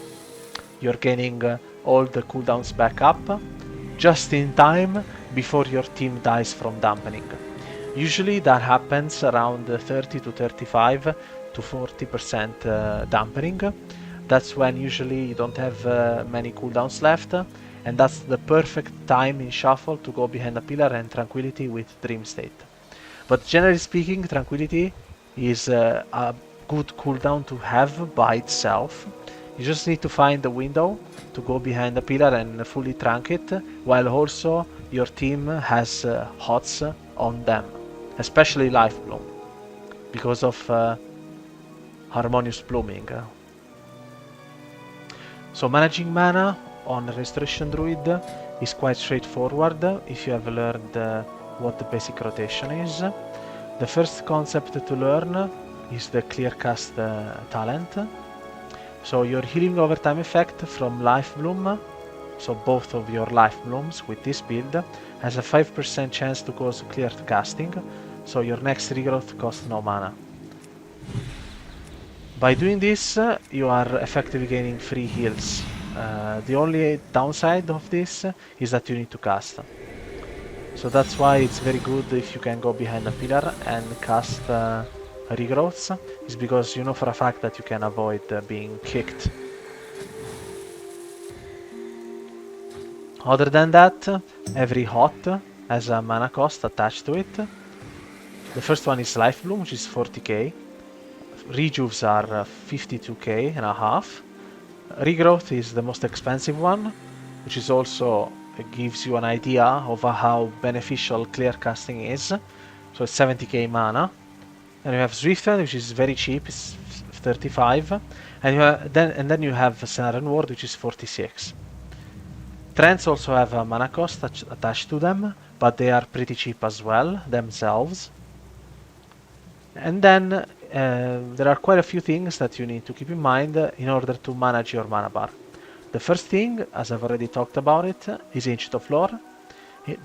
You're gaining all the cooldowns back up, just in time before your team dies from dampening. Usually that happens around 30 to 35 to 40% dampening. That's when usually you don't have many cooldowns left, and that's the perfect time in Shuffle to go behind a pillar and Tranquility with Dream State. But generally speaking, Tranquility is a good cooldown to have by itself. You just need to find the window to go behind the pillar and fully trank it, while also your team has HOTS on them, especially Life Bloom, because of Harmonious Blooming. So managing mana on Restoration Druid is quite straightforward if you have learned what the basic rotation is. The first concept to learn is the Clearcast talent. So your healing over time effect from Life Bloom, so both of your Life Blooms with this build, has a 5% chance to cause clear casting, so your next regrowth costs no mana. By doing this, you are effectively gaining free heals. The only downside of this is that you need to cast. So that's why it's very good if you can go behind a pillar and cast regrowths, is because you know for a fact that you can avoid being kicked. Other than that, every hot has a mana cost attached to it. The first one is Life Bloom, which is 40k. Rejuves are 52k and a half. Regrowth is the most expensive one, which is also gives you an idea of how beneficial clear casting is. So it's 70k mana. And you have Zwifted, which is very cheap, it's 35. And then you have Cenarian Ward, which is 46. Trends also have a mana cost attached to them, but they are pretty cheap as well themselves. And then there are quite a few things that you need to keep in mind in order to manage your mana bar. The first thing, as I've already talked about it, is Ancient of Lore.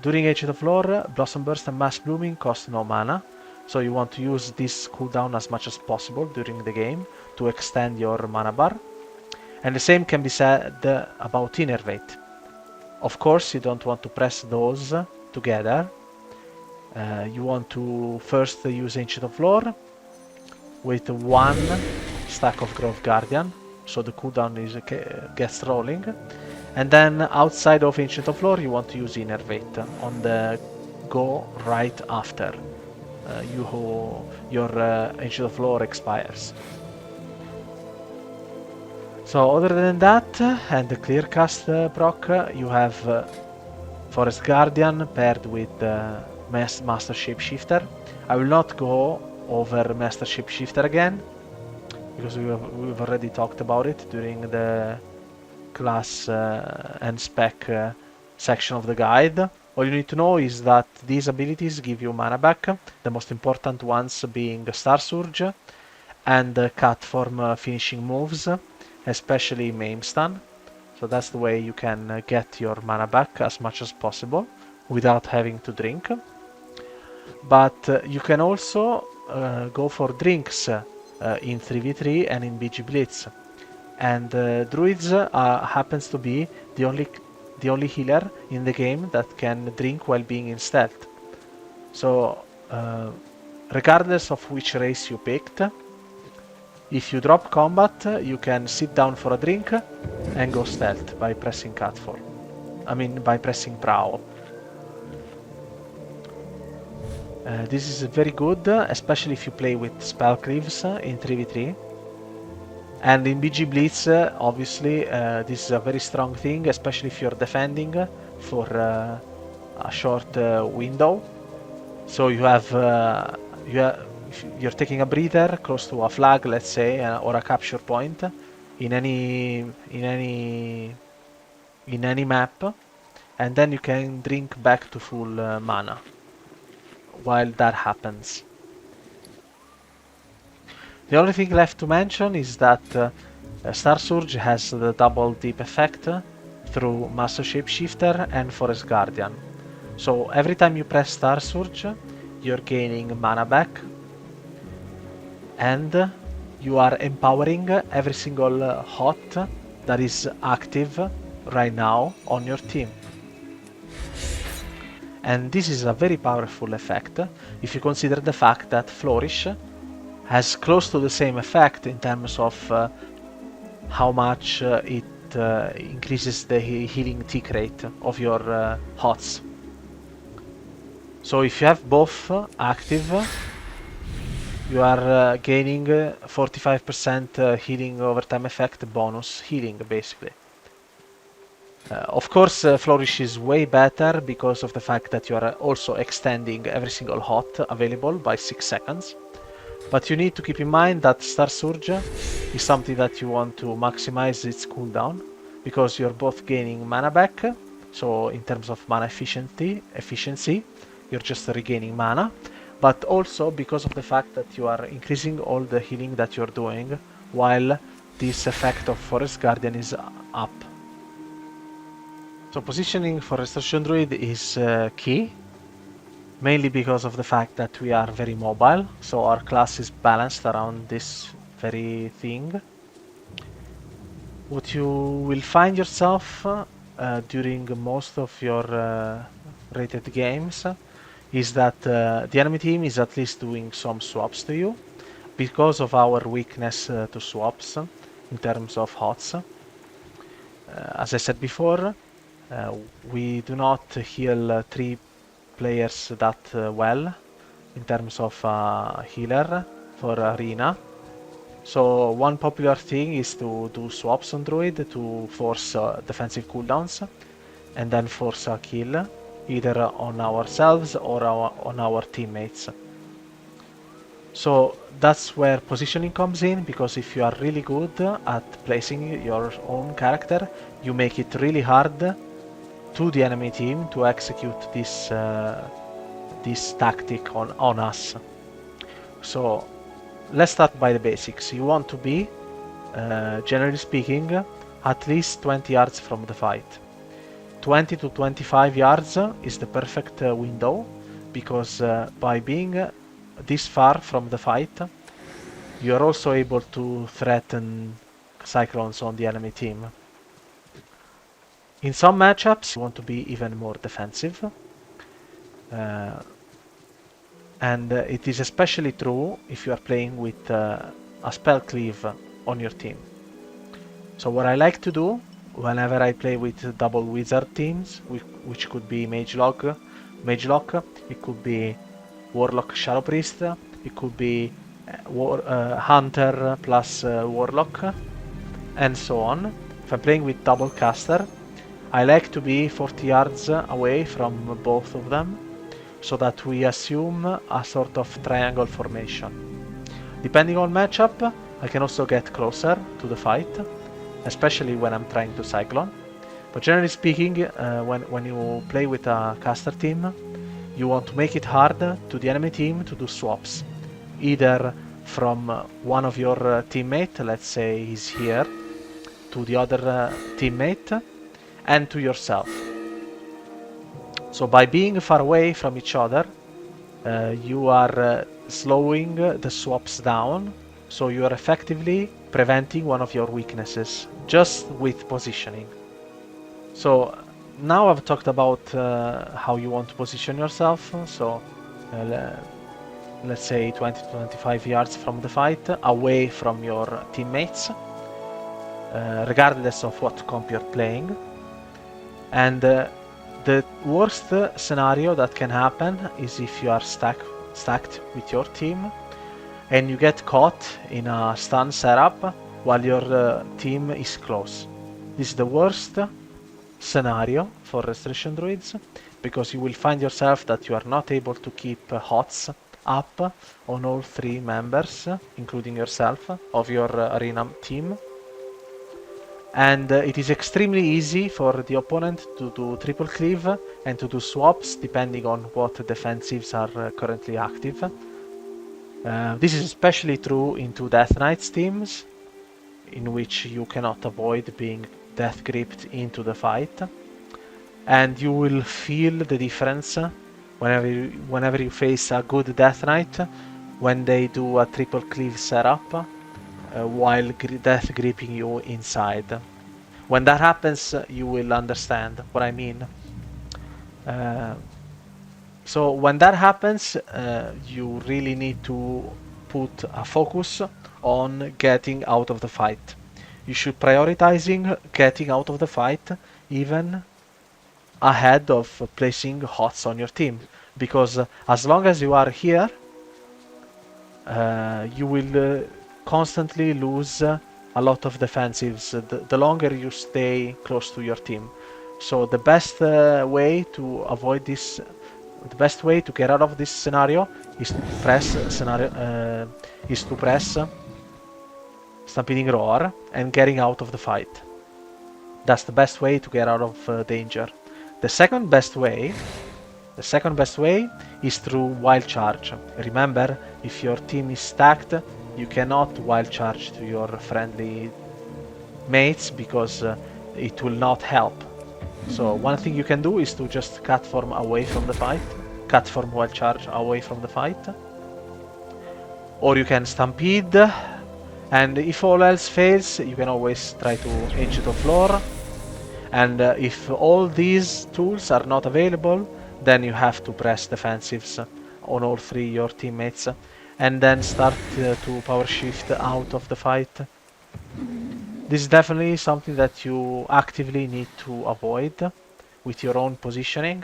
During Ancient of Lore, Blossom Burst and Mass Blooming cost no mana, so you want to use this cooldown as much as possible during the game to extend your mana bar. And the same can be said about Innervate. Of course, you don't want to press those together. You want to first use Ancient of Lore with one stack of Grove Guardian, so the cooldown gets rolling. And then outside of Ancient of Lore, you want to use Innervate on the go right after your Ancient of Lore expires. So other than that, and the Clearcast proc, you have Forest Guardian paired with Master Shapeshifter. I will not go over Master Shapeshifter again, because we've already talked about it during the class and spec section of the guide. All you need to know is that these abilities give you mana back, the most important ones being Star Surge and Cut Form finishing moves, especially Maim Stun. So that's the way you can get your mana back as much as possible without having to drink. But you can also go for drinks in 3v3 and in BG Blitz. And Druids happens to be the only healer in the game that can drink while being in stealth. So regardless of which race you picked, if you drop combat, you can sit down for a drink and go stealth by pressing by pressing Prowl. This is very good, especially if you play with Spellcleaves in 3v3. And in BG Blitz, obviously, this is a very strong thing, especially if you're defending for a short window. So you're taking a breather close to a flag, let's say, or a capture point in any map, and then you can drink back to full mana while that happens. The only thing left to mention is that Star Surge has the double deep effect through Master Shapeshifter and Forest Guardian. So every time you press Star Surge, you're gaining mana back, and you are empowering every single hot that is active right now on your team. And this is a very powerful effect if you consider the fact that Flourish has close to the same effect in terms of how much it increases the healing tick rate of your hots. So if you have both active, you are gaining 45% healing over time effect bonus healing, basically. Of course, Flourish is way better because of the fact that you are also extending every single hot available by 6 seconds. But you need to keep in mind that Star Surge is something that you want to maximize its cooldown, because you're both gaining mana back, so in terms of mana efficiency, you're just regaining mana, but also because of the fact that you are increasing all the healing that you're doing while this effect of Forest Guardian is up. So positioning for Restoration Druid is key, mainly because of the fact that we are very mobile, so our class is balanced around this very thing. What you will find yourself during most of your rated games is that the enemy team is at least doing some swaps to you, because of our weakness to swaps in terms of hots. As I said before, we do not heal 3 players that well in terms of healer for arena. So one popular thing is to do swaps on Druid to force defensive cooldowns and then force a kill either on ourselves or on our teammates. So that's where positioning comes in, because if you are really good at placing your own character, you make it really hard to the enemy team to execute this tactic on us. So let's start by the basics. You want to be, generally speaking, at least 20 yards from the fight. 20 to 25 yards is the perfect window, because by being this far from the fight, you are also able to threaten Cyclones on the enemy team. In some matchups, you want to be even more defensive. And it is especially true if you are playing with a spell cleave on your team. So what I like to do whenever I play with double wizard teams, which could be Mage Lock, it could be Warlock Shadow Priest, it could be Hunter plus Warlock, and so on. If I'm playing with double caster, I like to be 40 yards away from both of them, so that we assume a sort of triangle formation. Depending on matchup, I can also get closer to the fight, especially when I'm trying to Cyclone. But generally speaking, when you play with a caster team, you want to make it hard to the enemy team to do swaps, either from one of your teammate, let's say he's here, to the other teammate, and to yourself. So by being far away from each other, you are slowing the swaps down, so you are effectively preventing one of your weaknesses, just with positioning. So now I've talked about how you want to position yourself, so let's say 20 to 25 yards from the fight, away from your teammates, regardless of what comp you're playing. And the worst scenario that can happen is if you are stacked with your team and you get caught in a stun setup while your team is close. This is the worst scenario for Restoration Druids, because you will find yourself that you are not able to keep HOTS up on all 3 members, including yourself, of your arena team. And it is extremely easy for the opponent to do triple cleave and to do swaps depending on what defensives are currently active. This is especially true into Death Knights teams, in which you cannot avoid being death gripped into the fight, and you will feel the difference whenever you face a good Death Knight when they do a triple cleave setup while death gripping you inside. When that happens, you will understand what I mean. So when that happens, you really need to put a focus on getting out of the fight. You should prioritizing getting out of the fight even ahead of placing HOTS on your team, because as long as you are here, you will constantly lose a lot of defensives the longer you stay close to your team. So the best way to avoid this, the best way to get out of this scenario is to press Stampeding Roar and getting out of the fight. That's the best way to get out of danger. The second best way is through Wild Charge. Remember, if your team is stacked, you cannot Wild Charge to your friendly mates because it will not help. So one thing you can do is to just cut form away from the fight, cut form Wild Charge away from the fight. Or you can Stampede, and if all else fails, you can always try to edge the floor. And if all these tools are not available, then you have to press defensives on all three your teammates, and then start to power shift out of the fight. This is definitely something that you actively need to avoid with your own positioning.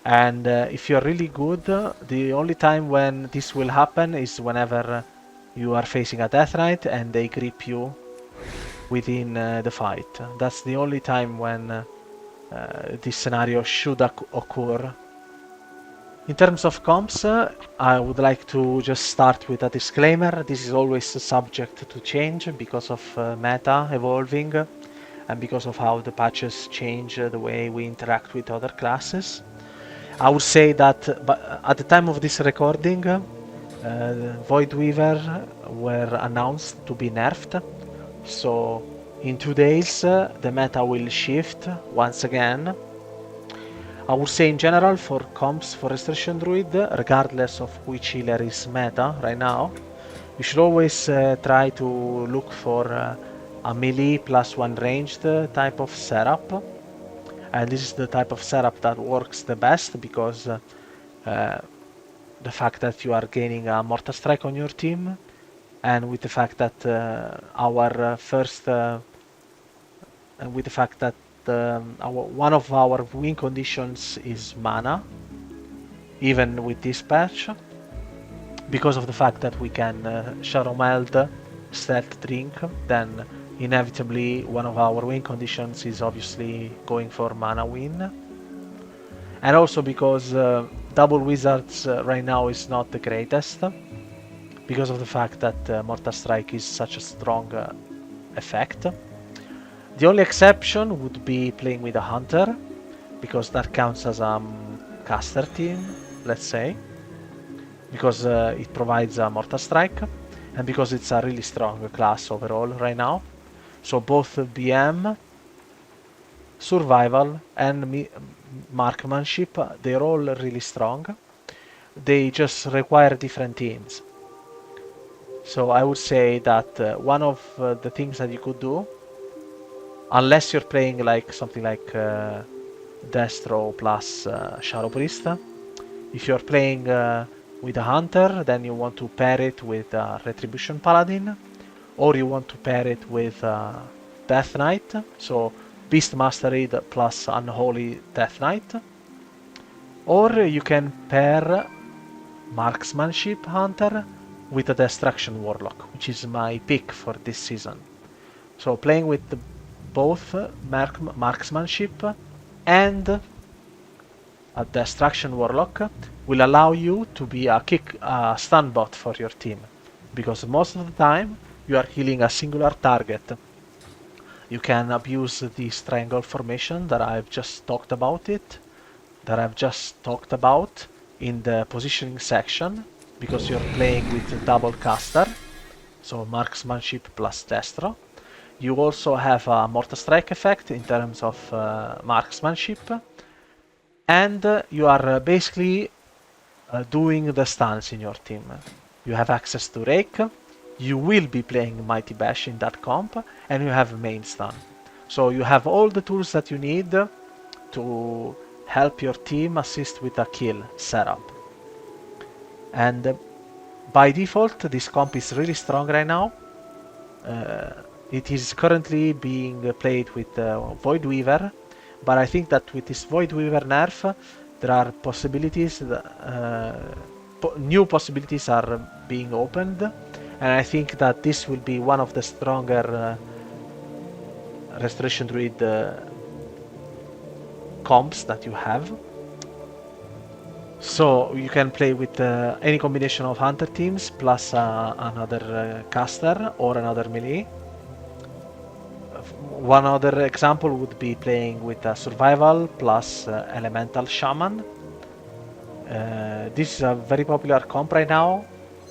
And if you're really good, the only time when this will happen is whenever you are facing a Death Knight and they grip you within the fight. That's the only time when this scenario should occur. In terms of comps, I would like to just start with a disclaimer. This is always subject to change because of meta evolving and because of how the patches change the way we interact with other classes. I would say that at the time of this recording, Void Weaver were announced to be nerfed. So in 2 days the meta will shift once again. I would say in general for comps for Restoration Druid, regardless of which healer is meta right now, you should always try to look for a melee plus one ranged type of setup. And this is the type of setup that works the best because the fact that you are gaining a Mortar Strike on your team, and with the fact that one of our win conditions is mana, even with this patch, because of the fact that we can Shadow Meld, Stealth Drink, then inevitably one of our win conditions is obviously going for mana win. And also because double wizards right now is not the greatest, because of the fact that Mortar Strike is such a strong effect. The only exception would be playing with a hunter, because that counts as a caster team, let's say, because it provides a Mortar Strike, and because it's a really strong class overall right now. So both BM, Survival, and Marksmanship, they're all really strong. They just require different teams. So I would say that one of the things that you could do, unless you're playing like something like Destro plus Shadow Priest, if you're playing with a Hunter, then you want to pair it with Retribution Paladin, or you want to pair it with Death Knight, so Beast Mastery plus Unholy Death Knight, or you can pair Marksmanship Hunter with a Destruction Warlock, which is my pick for this season. So playing with both Marksmanship and a Destruction Warlock will allow you to be a stun bot for your team, because most of the time you are healing a singular target. You can abuse this triangle formation that I've just talked about in the positioning section, because you're playing with a double caster, so marksmanship plus destro. You also have a mortar strike effect in terms of marksmanship, and you are basically doing the stuns in your team. You have access to Rake, you will be playing Mighty Bash in that comp, and you have main stun. So you have all the tools that you need to help your team assist with a kill setup. And by default, this comp is really strong right now. It is currently being played with Void Weaver, but I think that with this Void Weaver nerf, there are possibilities, new possibilities are being opened, and I think that this will be one of the stronger Restoration Druid comps that you have. So you can play with any combination of hunter teams plus another caster or another melee. One other example would be playing with a survival plus elemental shaman. This is a very popular comp right now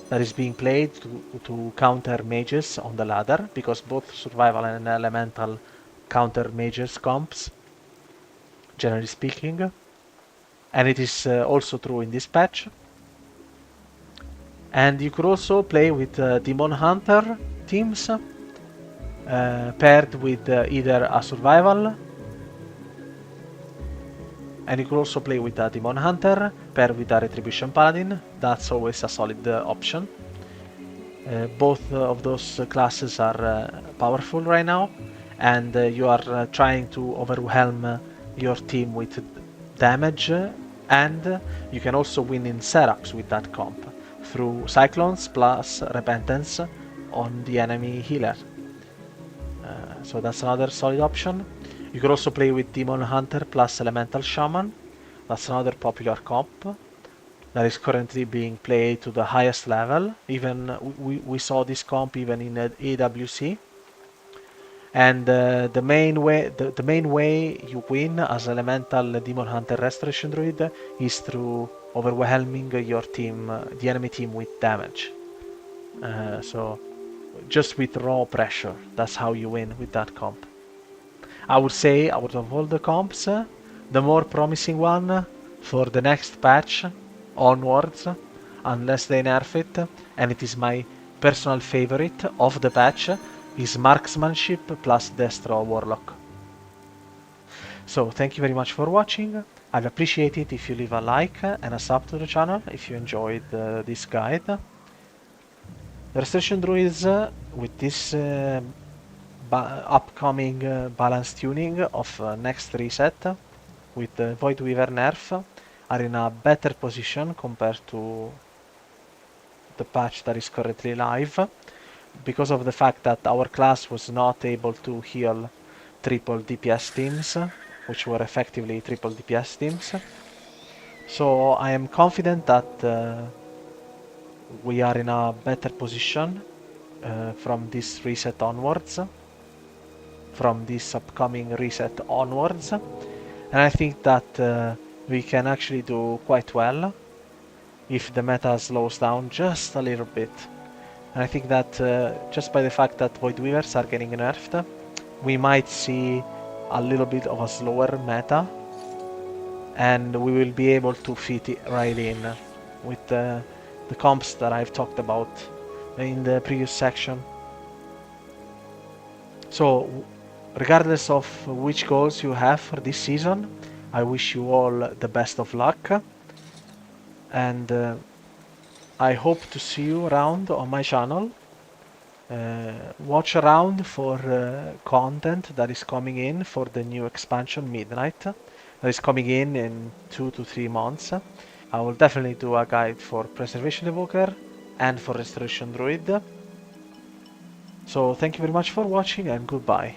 that is being played to counter mages on the ladder, because both survival and elemental counter mages comps, generally speaking. And it is also true in this patch. And you could also play with demon hunter teams paired with either a survival, and you could also play with a demon hunter paired with a retribution paladin. That's always a solid option. Both of those classes are powerful right now, and you are trying to overwhelm your team with damage, and you can also win in setups with that comp through Cyclones plus Repentance on the enemy healer. So that's another solid option. You could also play with Demon Hunter plus Elemental Shaman. That's another popular comp that is currently being played to the highest level. Even we saw this comp even in AWC. And the main way you win as Elemental Demon Hunter Restoration Druid is through overwhelming your team, the enemy team, with damage. So just with raw pressure, that's how you win with that comp. I would say out of all the comps, the more promising one for the next patch onwards, unless they nerf it, and it is my personal favorite of the patch, is Marksmanship plus Destro Warlock. So thank you very much for watching. I'd appreciate it if you leave a like and a sub to the channel if you enjoyed this guide. The Restoration Druids, with this upcoming balance tuning of next reset with the Void Weaver nerf, are in a better position compared to the patch that is currently live, because of the fact that our class was not able to heal triple DPS teams, which were effectively triple DPS teams. So I am confident that we are in a better position from this reset onwards, from this upcoming reset onwards, and I think that we can actually do quite well if the meta slows down just a little bit. And I think that just by the fact that Void Weavers are getting nerfed, we might see a little bit of a slower meta, and we will be able to fit it right in with the comps that I've talked about in the previous section. So regardless of which goals you have for this season, I wish you all the best of luck, and I hope to see you around on my channel. Watch around for content that is coming in for the new expansion Midnight that is coming in 2 to 3 months. I will definitely do a guide for Preservation Evoker and for Restoration Druid. So thank you very much for watching, and goodbye.